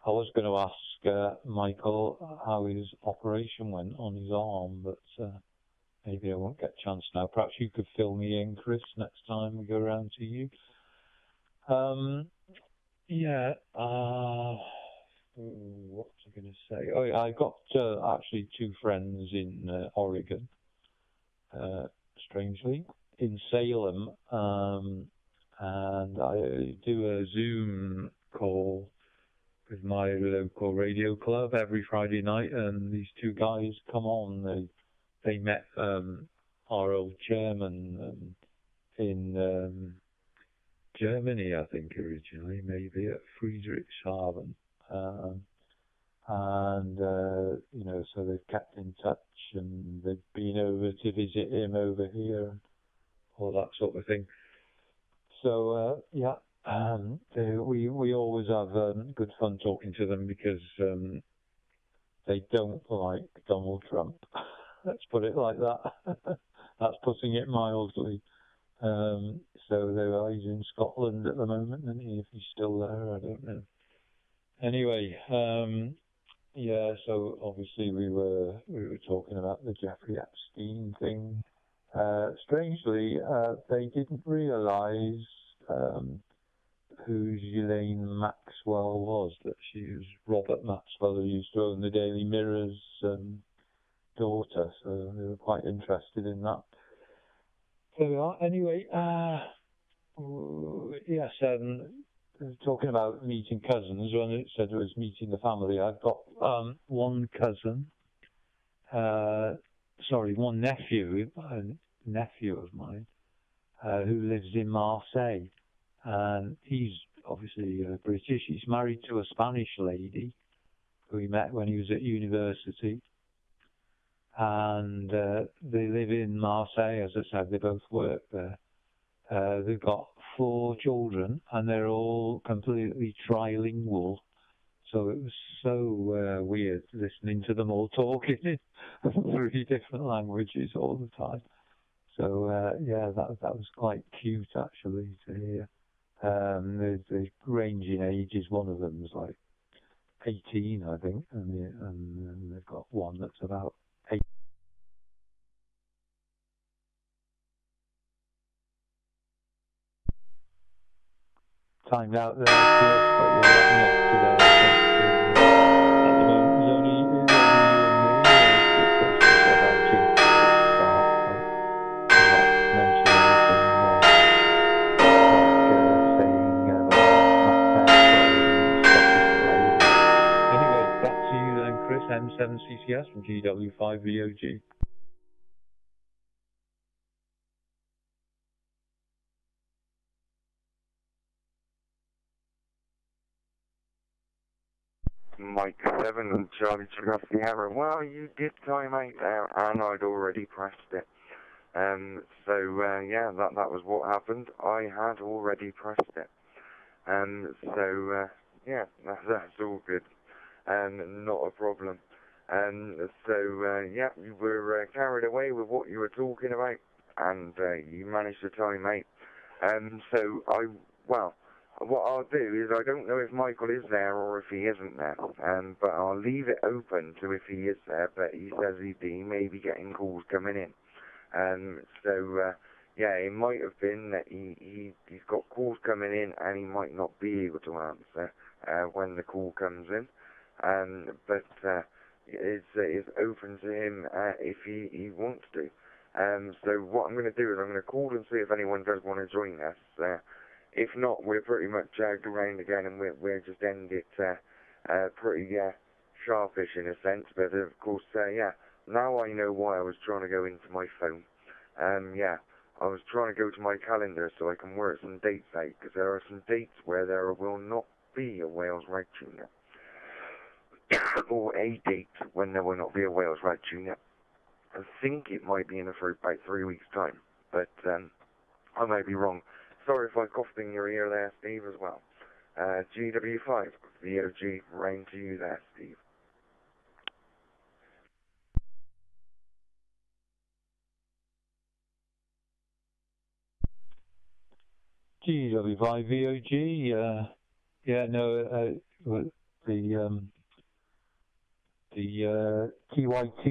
I was going to ask Michael how his operation went on his arm, but maybe I won't get a chance now. Perhaps you could fill me in, Chris, next time we go around to you. Yeah, what was I going to say? Oh, yeah, I got actually 2 friends in Oregon. Strangely, in Salem, and I do a Zoom call with my local radio club every Friday night, and these 2 guys come on. They met our old chairman in Germany, I think, originally, maybe at Friedrichshafen. So they've kept in touch, and they've been over to visit him over here, all that sort of thing. So yeah, we always have good fun talking to them because they don't like Donald Trump. Let's put it like that. That's putting it mildly. So he's in Scotland at the moment, and if he's still there, I don't know. Anyway, yeah, so obviously we were talking about the Jeffrey Epstein thing. Strangely, they didn't realise who Ghislaine Maxwell was, that she was Robert Maxwell, who used to own the Daily Mirror's daughter, so they were quite interested in that. There we are. Anyway, yes, talking about meeting cousins, when it said it was meeting the family, I've got one cousin, one nephew, a nephew of mine, who lives in Marseille, and he's obviously British. He's married to a Spanish lady who he met when he was at university, and they live in Marseille. As I said, they both work there. They've got 4 children, and they're all completely trilingual. So it was so weird listening to them all talking in 3 different languages all the time. So yeah, that was quite cute actually to hear. The range in age is one of them is like 18, I think, and they've got one that's about 8. Timed out there, Chris, but you're wrapping up today. At the moment, there's only you and me. It's about to start, so I'm not mentioning anything like saying about anyway, back to you then, Chris M7CCS from GW5VOG. Mike 7, Charlie Sugar Sierra. Well, you did time out there, and I'd already pressed it. Yeah, that was what happened. I had already pressed it. Yeah, that's all good. Not a problem. Yeah, you were carried away with what you were talking about, and you managed to time out. What I'll do is, I don't know if Michael is there or if he isn't there, but I'll leave it open to if he is there, but he says he may be getting calls coming in. Yeah, it might have been that he's got calls coming in and he might not be able to answer when the call comes in, but it's open to him if he wants to. So what I'm going to do is I'm going to call and see if anyone does want to join us. If not, we're pretty much go round again and we'll just end it pretty sharpish in a sense. But of course, yeah, now I know why I was trying to go into my phone. Yeah, I was trying to go to my calendar so I can work some dates out, because there are some dates where there will not be a Wales Ragchew Net. Or a date when there will not be a Wales Ragchew Net. I think it might be in about 3 weeks' time, but I may be wrong. Sorry if I coughed in your ear there, Steve, as well. GW5, VOG, rain to you there, Steve. GW5 VOG, yeah, no, the TYT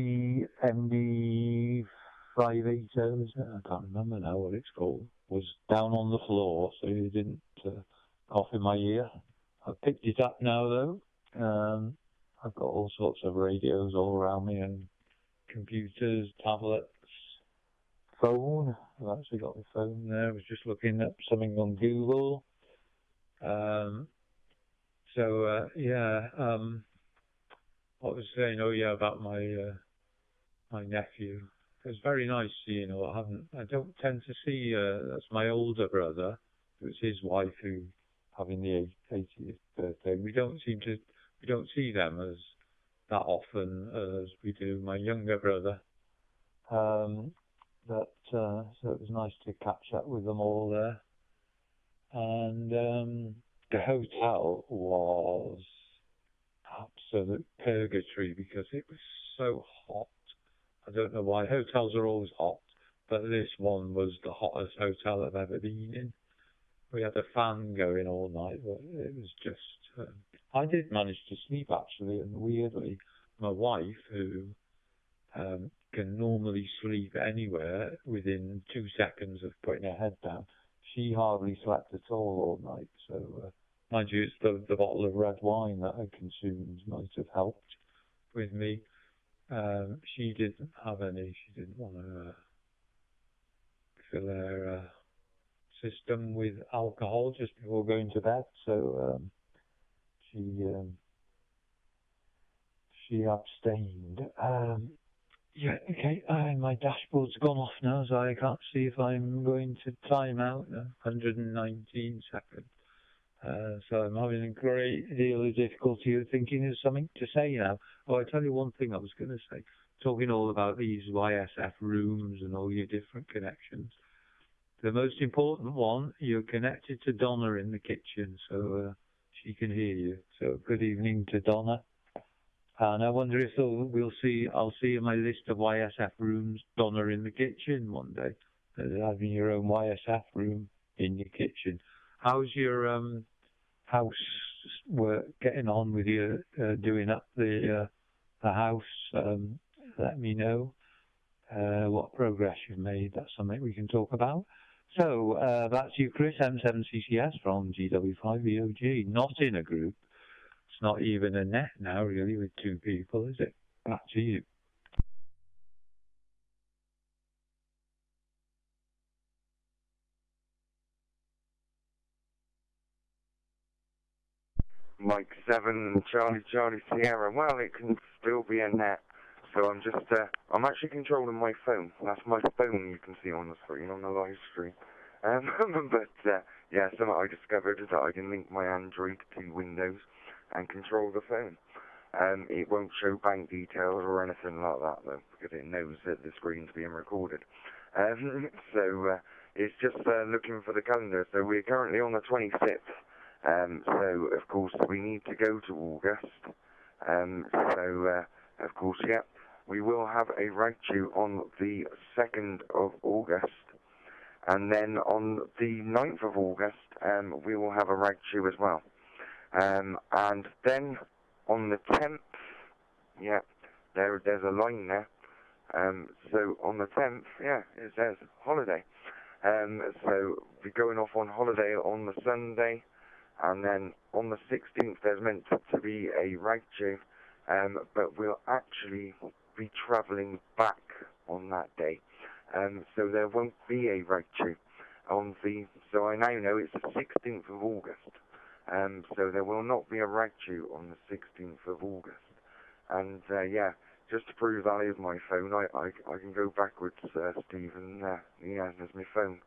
MB6PG-L, I can't remember now what it's called, was down on the floor, so you didn't cough in my ear. I've picked it up now though. I've got all sorts of radios all around me, and computers, tablets, phone. I've actually got my phone there. I was just looking at something on Google. What was I saying? Oh yeah, about my my nephew. It was very nice seeing him. I don't tend to see. That's my older brother. It was his wife who having the 80th birthday. We don't see them as that often as we do my younger brother. So it was nice to catch up with them all there. And the hotel was absolute purgatory because it was so hot. I don't know why. Hotels are always hot, but this one was the hottest hotel I've ever been in. We had a fan going all night, but it was just... I did manage to sleep, actually, and weirdly, my wife, who can normally sleep anywhere within 2 seconds of putting her head down, she hardly slept at all night. So, mind you, it's the bottle of red wine that I consumed might have helped with me. She didn't have any. She didn't want to fill her system with alcohol just before going to bed. So she abstained. Yeah, okay. My dashboard's gone off now, so I can't see if I'm going to time out now. 119 seconds. So I'm having a great deal of difficulty of thinking of something to say now. Oh, I tell you one thing I was going to say. Talking all about these YSF rooms and all your different connections. The most important one, you're connected to Donna in the kitchen, so she can hear you. So good evening to Donna. And I wonder if I'll see in my list of YSF rooms, Donna in the kitchen one day. Having your own YSF room in your kitchen. How's your house work getting on with you doing up the house? Let me know what progress you've made. That's something we can talk about. So that's you, Chris M7CCS from GW5VOG. Not in a group. It's not even a net now, really, with 2 people, is it? Back to you. Mike 7, Charlie Sierra. Well, it can still be a net. So I'm just, I'm actually controlling my phone. That's my phone you can see on the screen, on the live stream. But, yeah, something I discovered is that I can link my Android to Windows and control the phone. It won't show bank details or anything like that, though, because it knows that the screen's being recorded. So, it's just looking for the calendar. So we're currently on the 26th. So, of course, we need to go to August. Of course, yeah, we will have a Ragchew on the 2nd of August. And then on the 9th of August, we will have a Ragchew as well. And then on the 10th, yeah, there's a line there. So on the 10th, yeah, it says holiday. So we're going off on holiday on the Sunday. And then on the 16th, there's meant to be a Ragchew. But we'll actually be travelling back on that day. So there won't be a Ragchew on the, so I now know it's the 16th of August. So there will not be a Ragchew on the 16th of August. And yeah, just to prove that is my phone, I can go backwards, Stephen. Yeah, there's my phone.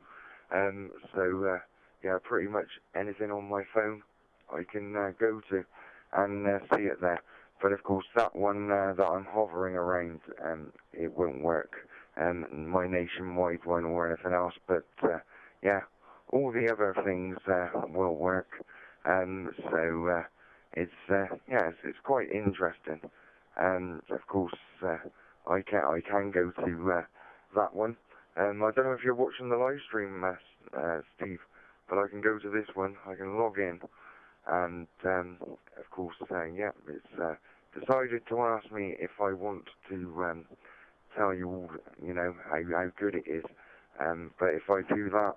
So yeah, pretty much anything on my phone I can go to and see it there. But of course, that one that I'm hovering around, it won't work. My nationwide one or anything else, but yeah, all the other things will work. So it's yeah, it's quite interesting. Of course, I can go to that one. I don't know if you're watching the live stream, Steve, but I can go to this one. I can log in, and of course, yeah, it's decided to ask me if I want to tell you all, you know, how good it is. But if I do that,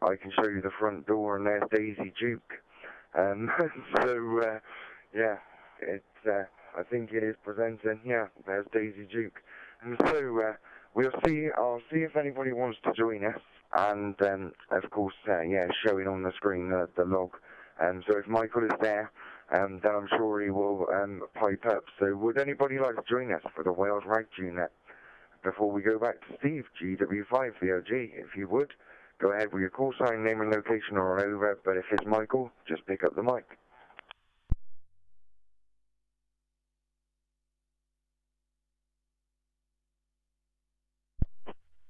I can show you the front door, and there's Daisy Duke. So yeah, it's I think it is presenting. Yeah, there's Daisy Duke. And so we'll see. I'll see if anybody wants to join us. And of course, yeah, showing on the screen the log. So if Michael is there, then I'm sure he will pipe up. So would anybody like to join us for the Wales Ragchew Net? Before we go back to Steve, GW5VOG, if you would, go ahead with your call sign, name and location or over, but if it's Michael, just pick up the mic.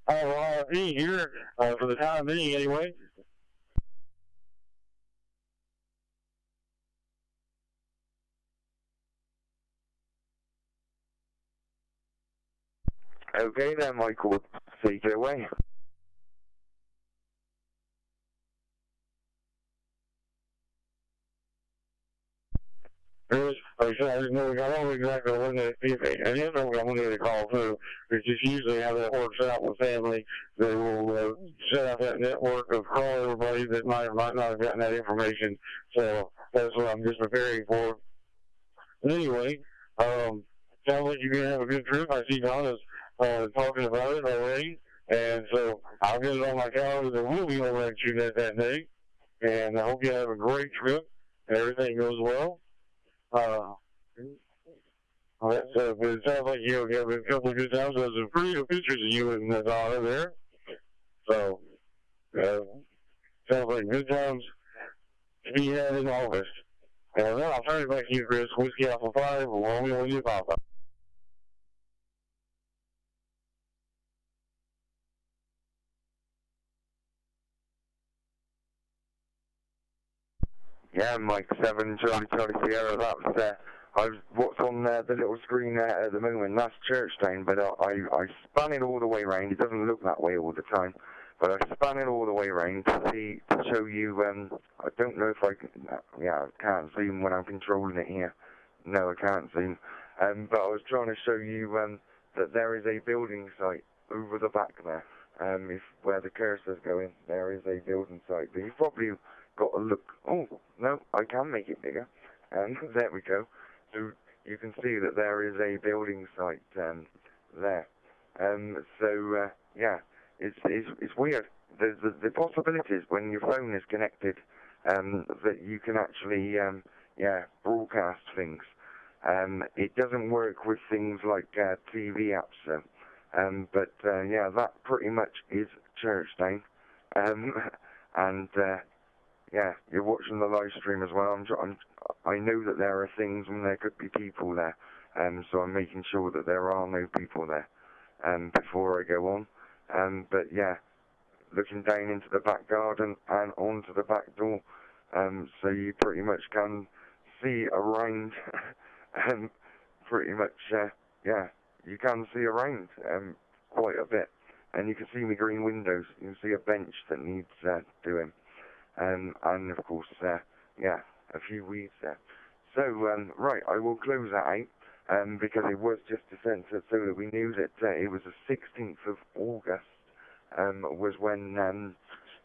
Well, me here, for the time being anyway. Okay then, Michael, take it away. Like I said, I didn't know exactly when I didn't know what I'm going to call through. It's just usually how that works out with family. They will set up that network of call everybody that might not have gotten that information. So that's what I'm just preparing for. But anyway, sounds like you're going to have a good trip. I see Donna's talking about it already. And so I'll get it on my calendar that we'll be on Ragchew Net that day. And I hope you have a great trip and everything goes well. But it sounds like you have a couple of good times. There's some pretty good pictures of you and Donna there. So, sounds like good times to be had in August. And then I'll turn it back to you, Chris. Whiskey Alpha 5, Romeo and Papa. Yeah, Mike 7, Charlie Sierra, that's what's on the little screen there at the moment, that's Churchtown, but I span it all the way around. It doesn't look that way all the time, but I span it all the way around to show you, I don't know if I can, yeah, I can't zoom when I'm controlling it here. No, I can't zoom. But I was trying to show you that there is a building site over the back there. Where the cursor's going, there is a building site, but you've probably got to look. Oh, no, I can make it bigger. There we go. So you can see that there is a building site there. Yeah, it's weird. There's the possibilities when your phone is connected that you can actually broadcast things. It doesn't work with things like TV apps, though. Yeah, that pretty much is Churchtown. Yeah, you're watching the live stream as well. I know that there are things and there could be people there, so I'm making sure that there are no people there before I go on. But yeah, looking down into the back garden and onto the back door, so you pretty much can see around, pretty much, yeah, you can see around quite a bit, and you can see my green windows. You can see a bench that needs doing. And of course, yeah, a few weeds there. So, right, I will close that out, because it was just a sensor so that we knew that it was the 16th of August, was when,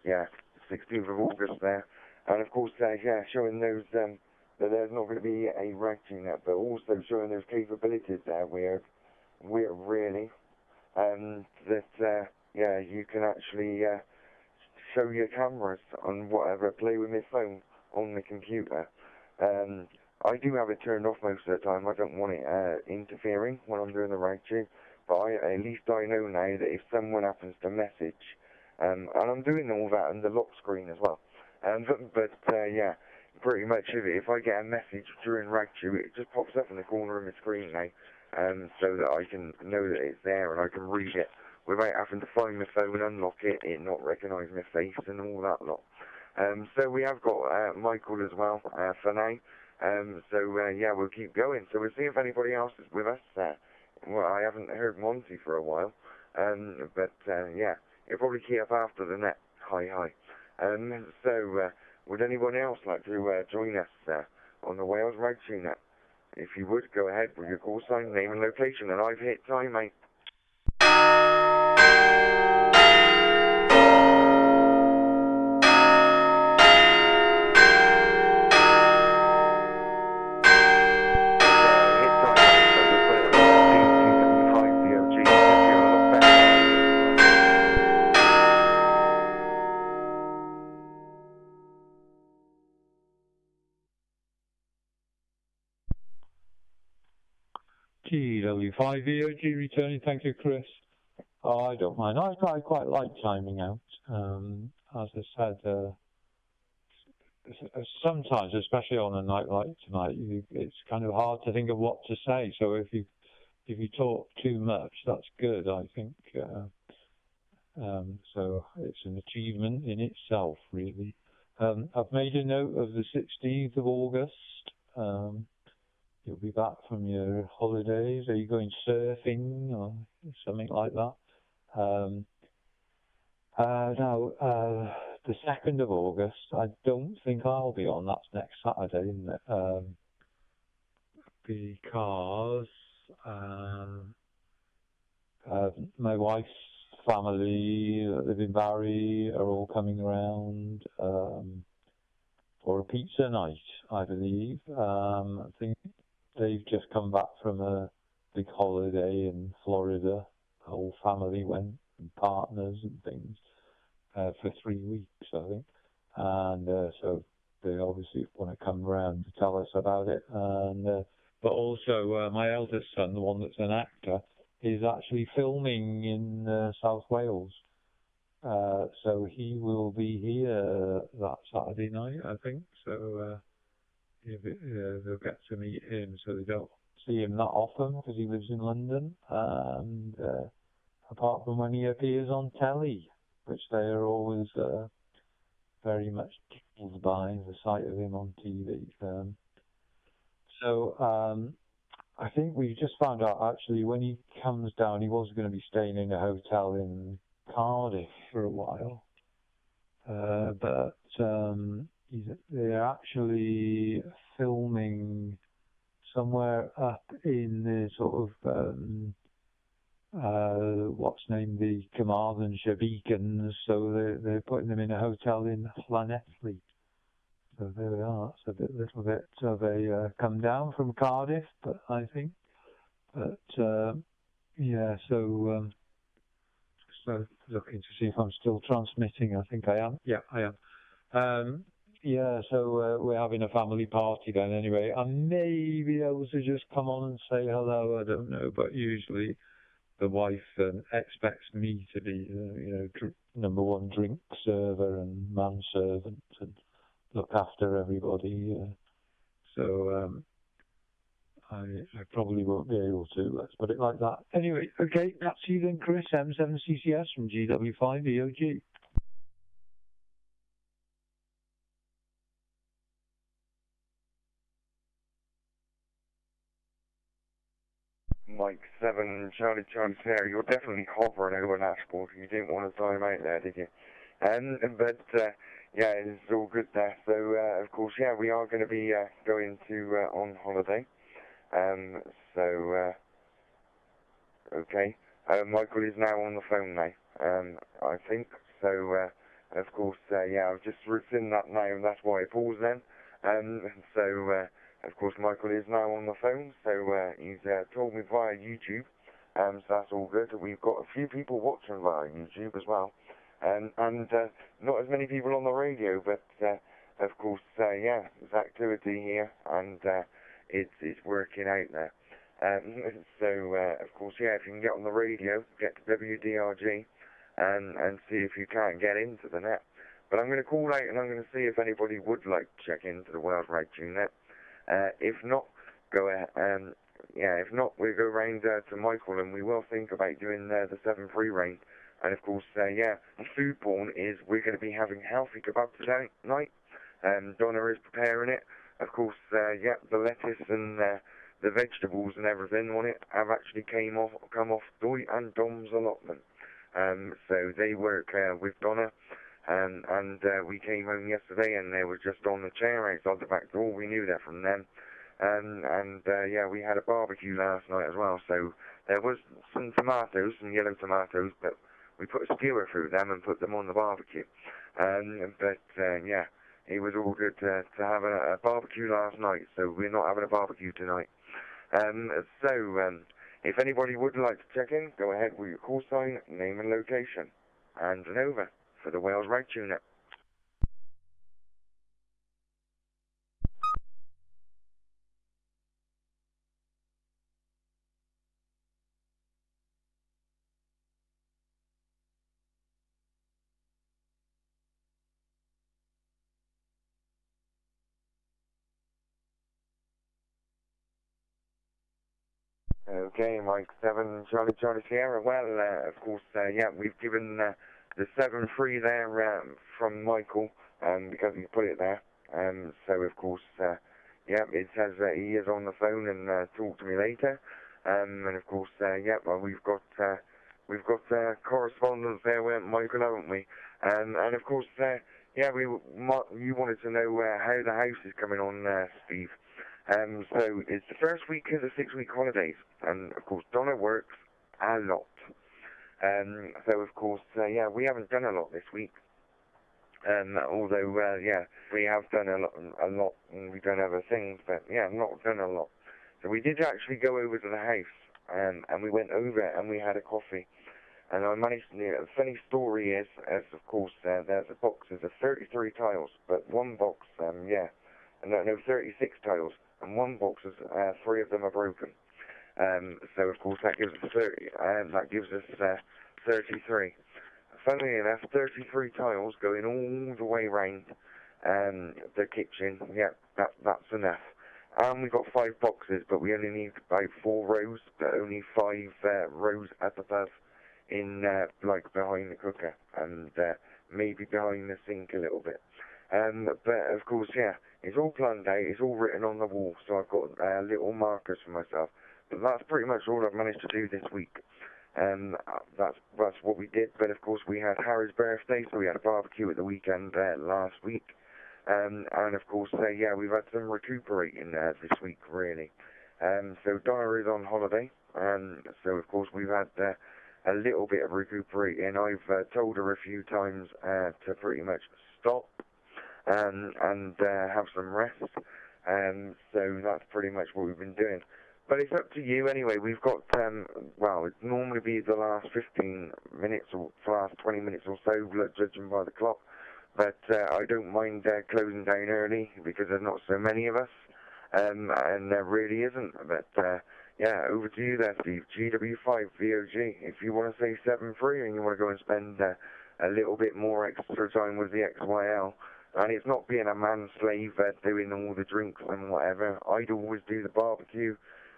yeah, 16th of August there. And of course, yeah, showing those, that there's not going to be a Ragchew Net, but also showing those capabilities there, we're really, that, yeah, you can actually, show your cameras on whatever, play with my phone on the computer. I do have it turned off most of the time. I don't want it interfering when I'm doing the Ragchew, but at least I know now that if someone happens to message, and I'm doing all that on the lock screen as well, yeah, pretty much if I get a message during Ragchew, it just pops up in the corner of my screen now, so that I can know that it's there and I can read it without having to find my phone, unlock it, not recognise my face and all that lot. So we have got Michael as well for now. Yeah, we'll keep going. So we'll see if anybody else is with us. Well, I haven't heard Monty for a while, yeah, he'll probably key up after the net. Hi. Would anyone else like to join us on the Wales Ragchew Net? If you would, go ahead with your call sign, name and location, and I've hit time, mate. W5DRG returning, thank you, Chris. Oh, I don't mind. I quite like timing out. As I said, sometimes, especially on a night like tonight, it's kind of hard to think of what to say. So if you talk too much, that's good, I think. So it's an achievement in itself, really. I've made a note of the 16th of August. You'll be back from your holidays. Are you going surfing or something like that? Now, the 2nd of August, I don't think I'll be on. That's next Saturday, isn't it? Because my wife's family that live in Barry are all coming around for a pizza night, I believe. I think they've just come back from a big holiday in Florida. The whole family went, and partners and things, for 3 weeks, I think. And so they obviously want to come around to tell us about it. And but also my eldest son, the one that's an actor, is actually filming in South Wales. So he will be here that Saturday night, I think. So they'll get to meet him, so they don't see him that often because he lives in London. And apart from when he appears on telly, which they are always very much by the sight of him on TV. I think we just found out actually when he comes down, he was going to be staying in a hotel in Cardiff for a while, but they're actually filming somewhere up in the sort of the Carmarthenshire Beacons, so they're putting them in a hotel in Llanelli. So there we are. It's a little bit of a come down from Cardiff, but I think. But yeah, so looking to see if I'm still transmitting. I think I am. Yeah, I am. Yeah, so we're having a family party then anyway. I may be able to just come on and say hello. I don't know, but usually the wife expects me to be, number one drink server and manservant and look after everybody. So I probably won't be able to. Let's put it like that. Anyway, okay, that's you then, Chris M7CCS from GW5DRG. Mike 7, Charlie Sierra, you're definitely hovering over that sport. You didn't want to time out there, did you? But yeah, it's all good there. So of course, yeah, we are going to be going to on holiday. Okay. Michael is now on the phone now. I think so. Of course, yeah, I've just written that now. That's why I paused then. Of course, Michael is now on the phone, so he's told me via YouTube, so that's all good. We've got a few people watching via YouTube as well, and not as many people on the radio, but of course, yeah, there's activity here, and it's working out there. Of course, yeah, if you can get on the radio, get to W.D.R.G, and see if you can't get into the net. But I'm going to call out and I'm going to see if anybody would like to check into the Wales Ragchew Net. If not, go ahead. Yeah, if not, we'll go round to Michael, and we will think about doing the 7 free reign. And of course, yeah, the food porn is we're going to be having healthy kebab tonight. Donna is preparing it. Of course, yeah, the lettuce and the vegetables and everything on it have actually come off Doy and Dom's allotment. So they work with Donna. And we came home yesterday, and they were just on the chair outside the back door. We knew that from them. Yeah, we had a barbecue last night as well. So there was some tomatoes, some yellow tomatoes, but we put a skewer through them and put them on the barbecue. Yeah, it was all good to have a barbecue last night. So we're not having a barbecue tonight. If anybody would like to check in, go ahead with your call sign, name and location, and an over for the Wales Ragchew Net. Okay, Mike 7, Charlie Sierra. Well, of course, yeah, we've given the 7 free there from Michael because he put it there. So of course, yeah, it says he is on the phone and talk to me later. And of course, yeah, well, we've got correspondence there with Michael, haven't we? And of course, yeah, you wanted to know how the house is coming on, Steve. So it's the first week of the 6-week holidays, and of course Donna works a lot. So of course, yeah, we haven't done a lot this week. Although, yeah, we have done a lot, and we've done other things, but yeah, not done a lot. So we did actually go over to the house, and we went over and we had a coffee. And I managed to, the funny story is, as of course, there's a box, there's 33 tiles, but one box, yeah, no, 36 tiles, and one box is, 3 of them are broken. So of course that gives us 30, that gives us 33. Funnily enough, 33 tiles going all the way round the kitchen. Yeah, that's enough. And we've got 5 boxes, but we only need about 4 rows, but only 5 rows up above in like behind the cooker and maybe behind the sink a little bit. But of course, yeah, it's all planned out, it's all written on the wall, so I've got little markers for myself. But that's pretty much all I've managed to do this week. That's what we did. But of course, we had Harry's birthday, so we had a barbecue at the weekend last week. And of course, yeah, we've had some recuperating this week, really. So Donna is on holiday, so of course we've had a little bit of recuperating. I've told her a few times to pretty much stop and have some rest. So that's pretty much what we've been doing. But it's up to you anyway. We've got, well, it normally be the last 15 minutes or the last 20 minutes or so, judging by the clock. But I don't mind closing down early because there's not so many of us. And there really isn't. But yeah, over to you there, Steve. GW5VOG. If you want to say 7-3 and you want to go and spend a little bit more extra time with the XYL, and it's not being a man-slave doing all the drinks and whatever. I'd always do the barbecue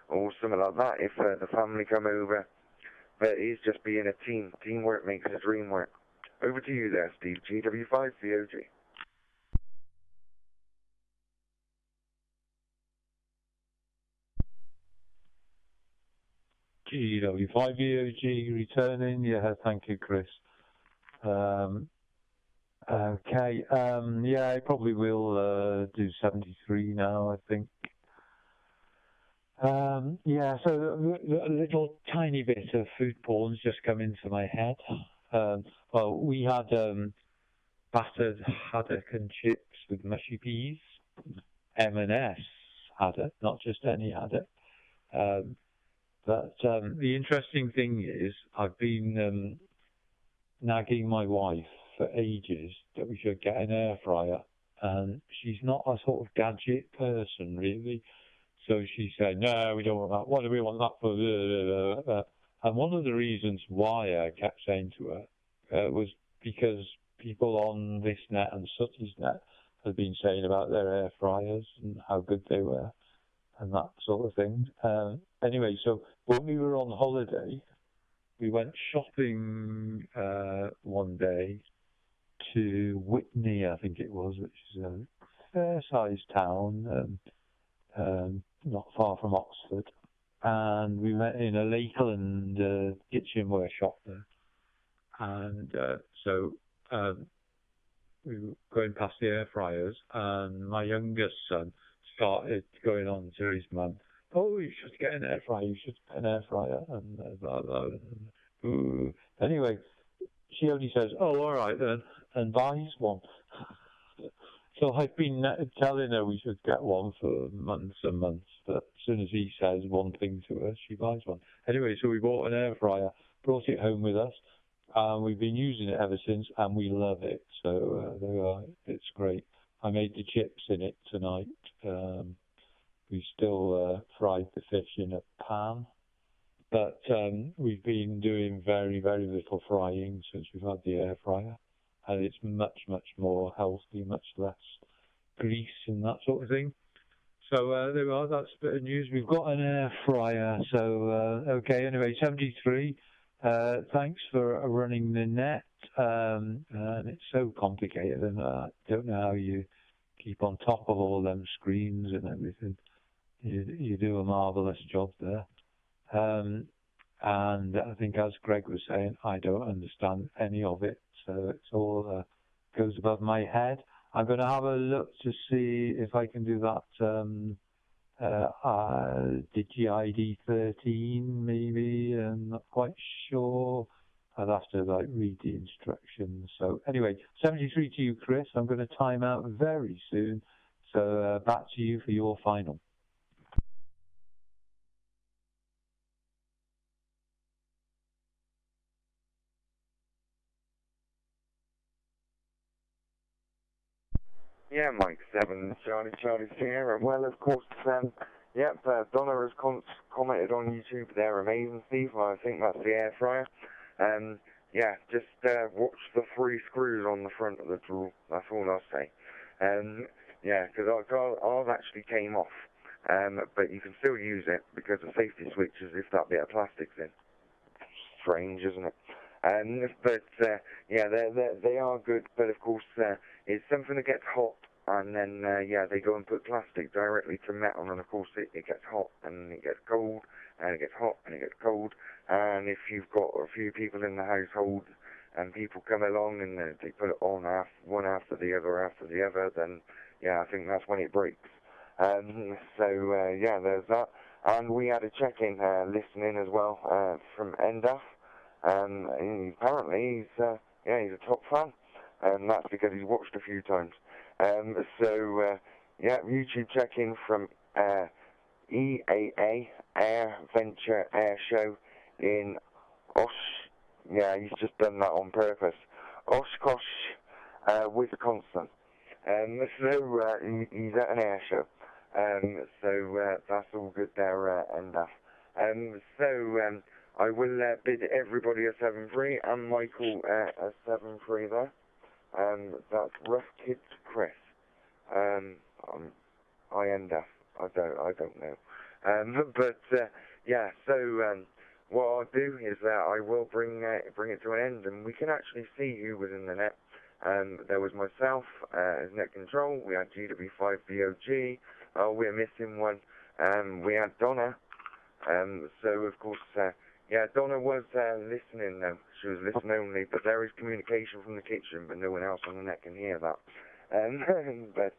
or something like that if the family come over. But it's just being a team. Teamwork makes the dream work. Over to you there, Steve. GW5VOG. GW5VOG returning. Yeah, thank you, Chris. Okay, yeah, I probably will do 73 now, I think. Yeah, so a little tiny bit of food porn's just come into my head. Well, we had battered haddock and chips with mushy peas. M&S haddock, not just any haddock. But the interesting thing is, I've been nagging my wife for ages that we should get an air fryer, and she's not a sort of gadget person really. So she said, no, we don't want that. What do we want that for? And one of the reasons why I kept saying to her was because people on this net and Sutty's net had been saying about their air fryers and how good they were and that sort of thing. Anyway, so when we were on holiday, we went shopping one day to Whitney, I think it was, which is a fair-sized town, not far from Oxford. And we went in a Lakeland kitchenware shop there. And so we were going past the air fryers, and my youngest son started going on to his mum, oh, you should get an air fryer, you should get an air fryer, and blah, blah, blah. Anyway, she only says, oh, all right then, and buys one. So I've been telling her we should get one for months and months, but as soon as he says one thing to her, she buys one. Anyway, so we bought an air fryer, brought it home with us, and we've been using it ever since, and we love it. So there we are, it's great. I made the chips in it tonight. We still fried the fish in a pan, but we've been doing very, very little frying since we've had the air fryer, and it's much, much more healthy, much less grease and that sort of thing. So there we are, that's a bit of news. We've got an air fryer, so okay, anyway, 73. Thanks for running the net. And it's so complicated, and I don't know how you keep on top of all them screens and everything. You do a marvellous job there. And I think, as Greg was saying, I don't understand any of it, so it's all goes above my head. I'm going to have a look to see if I can do that DigiID 13 maybe. I'm not quite sure. I'd have to read the instructions. So anyway, 73 to you, Chris. I'm going to time out very soon. So back to you for your final. Yeah, Mike 7, Charlie Sierra. Well, of course, yep, Donna has commented on YouTube. They're amazing, Steve. I think that's the air fryer. Yeah, just watch the 3 screws on the front of the tool. That's all I'll say. Yeah, because ours actually came off. But you can still use it because the safety switch is if that bit of plastic's in. Strange, isn't it? But yeah, they are good. But of course, it's something that gets hot, and then yeah, they go and put plastic directly to metal, and of course it gets hot, and it gets cold, and it gets hot, and it gets cold. And if you've got a few people in the household, and people come along and they put it on one after the other, then yeah, I think that's when it breaks. So yeah, there's that. And we had a check-in listening as well from Endaf. Apparently he's yeah, he's a top fan, and that's because he's watched a few times. So yeah, YouTube check-in from EAA Air Venture Air Show in yeah, he's just done that on purpose. Oshkosh, Wisconsin. So he's at an air show. So that's all good there, Endaf. So I will bid everybody a 7-3 and Michael a 7-3 there. That's Rough Kids Chris. Endaf. I don't know. But yeah. So what I'll do is I will bring it to an end, and we can actually see who was in the net. There was myself as net control. We had GW5DRG. Oh, we're missing one. We had Donna. So of course, yeah, Donna was listening though. She was listen only, but there is communication from the kitchen, but no one else on the net can hear that. But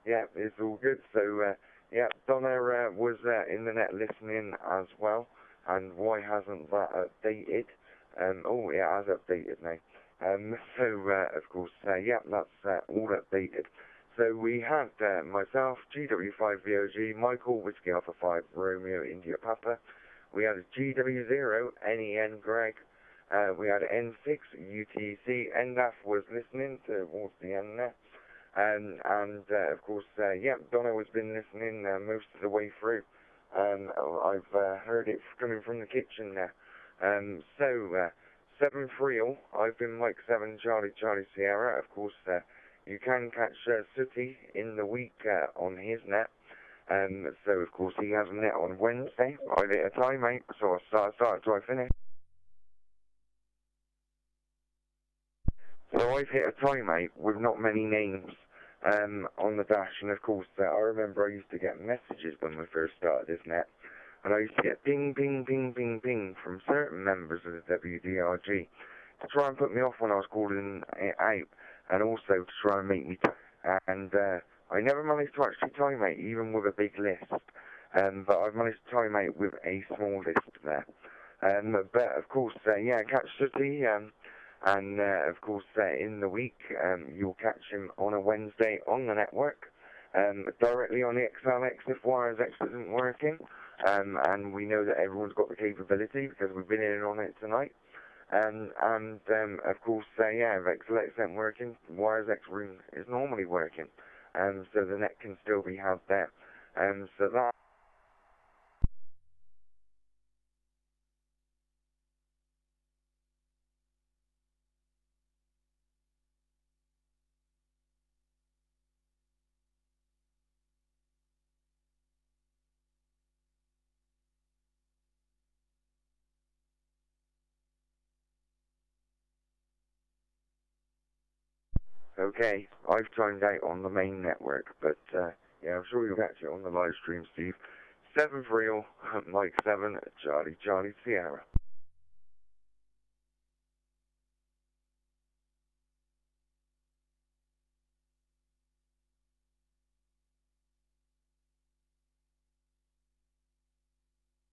yeah, it's all good. So yeah, Donna was in the net listening as well. And why hasn't that updated? Oh, it has updated now. So of course, yeah, that's all updated. So we had myself, GW5DR-G, Michael, Whiskey Alpha 5, Romeo, India Papa. We had a GW0, NEN, Greg. We had an N6, UTC. Endaf was listening towards the end there. And of course, yeah, Donna has been listening most of the way through. I've heard it coming from the kitchen now. So 7-3 I've been Mike 7 Charlie Sierra. Of course, you can catch Sooty in the week on his net. So of course he has a net on Wednesday. I hit a time, mate. So I started till I finished. So I've hit a time, mate, with not many names on the dash, and of course I remember I used to get messages when we first started this net, and I used to get ping, ping, ping, ping, ping from certain members of the W.D.R.G to try and put me off when I was calling it out, and also to try and make me and I never managed to actually time out, even with a big list, but I've managed to time out with a small list there. But of course, yeah, catch Sooty, and of course, in the week, you'll catch him on a Wednesday on the network, directly on the XLX if YSF isn't working, and we know that everyone's got the capability because we've been in on it tonight. And of course, yeah, if XLX isn't working, YSF room is normally working, so the net can still be had there. So that. Okay, I've timed out on the main network, but yeah, I'm sure you'll catch it on the live stream, Steve. 7-3, Mike 7, Charlie Sierra.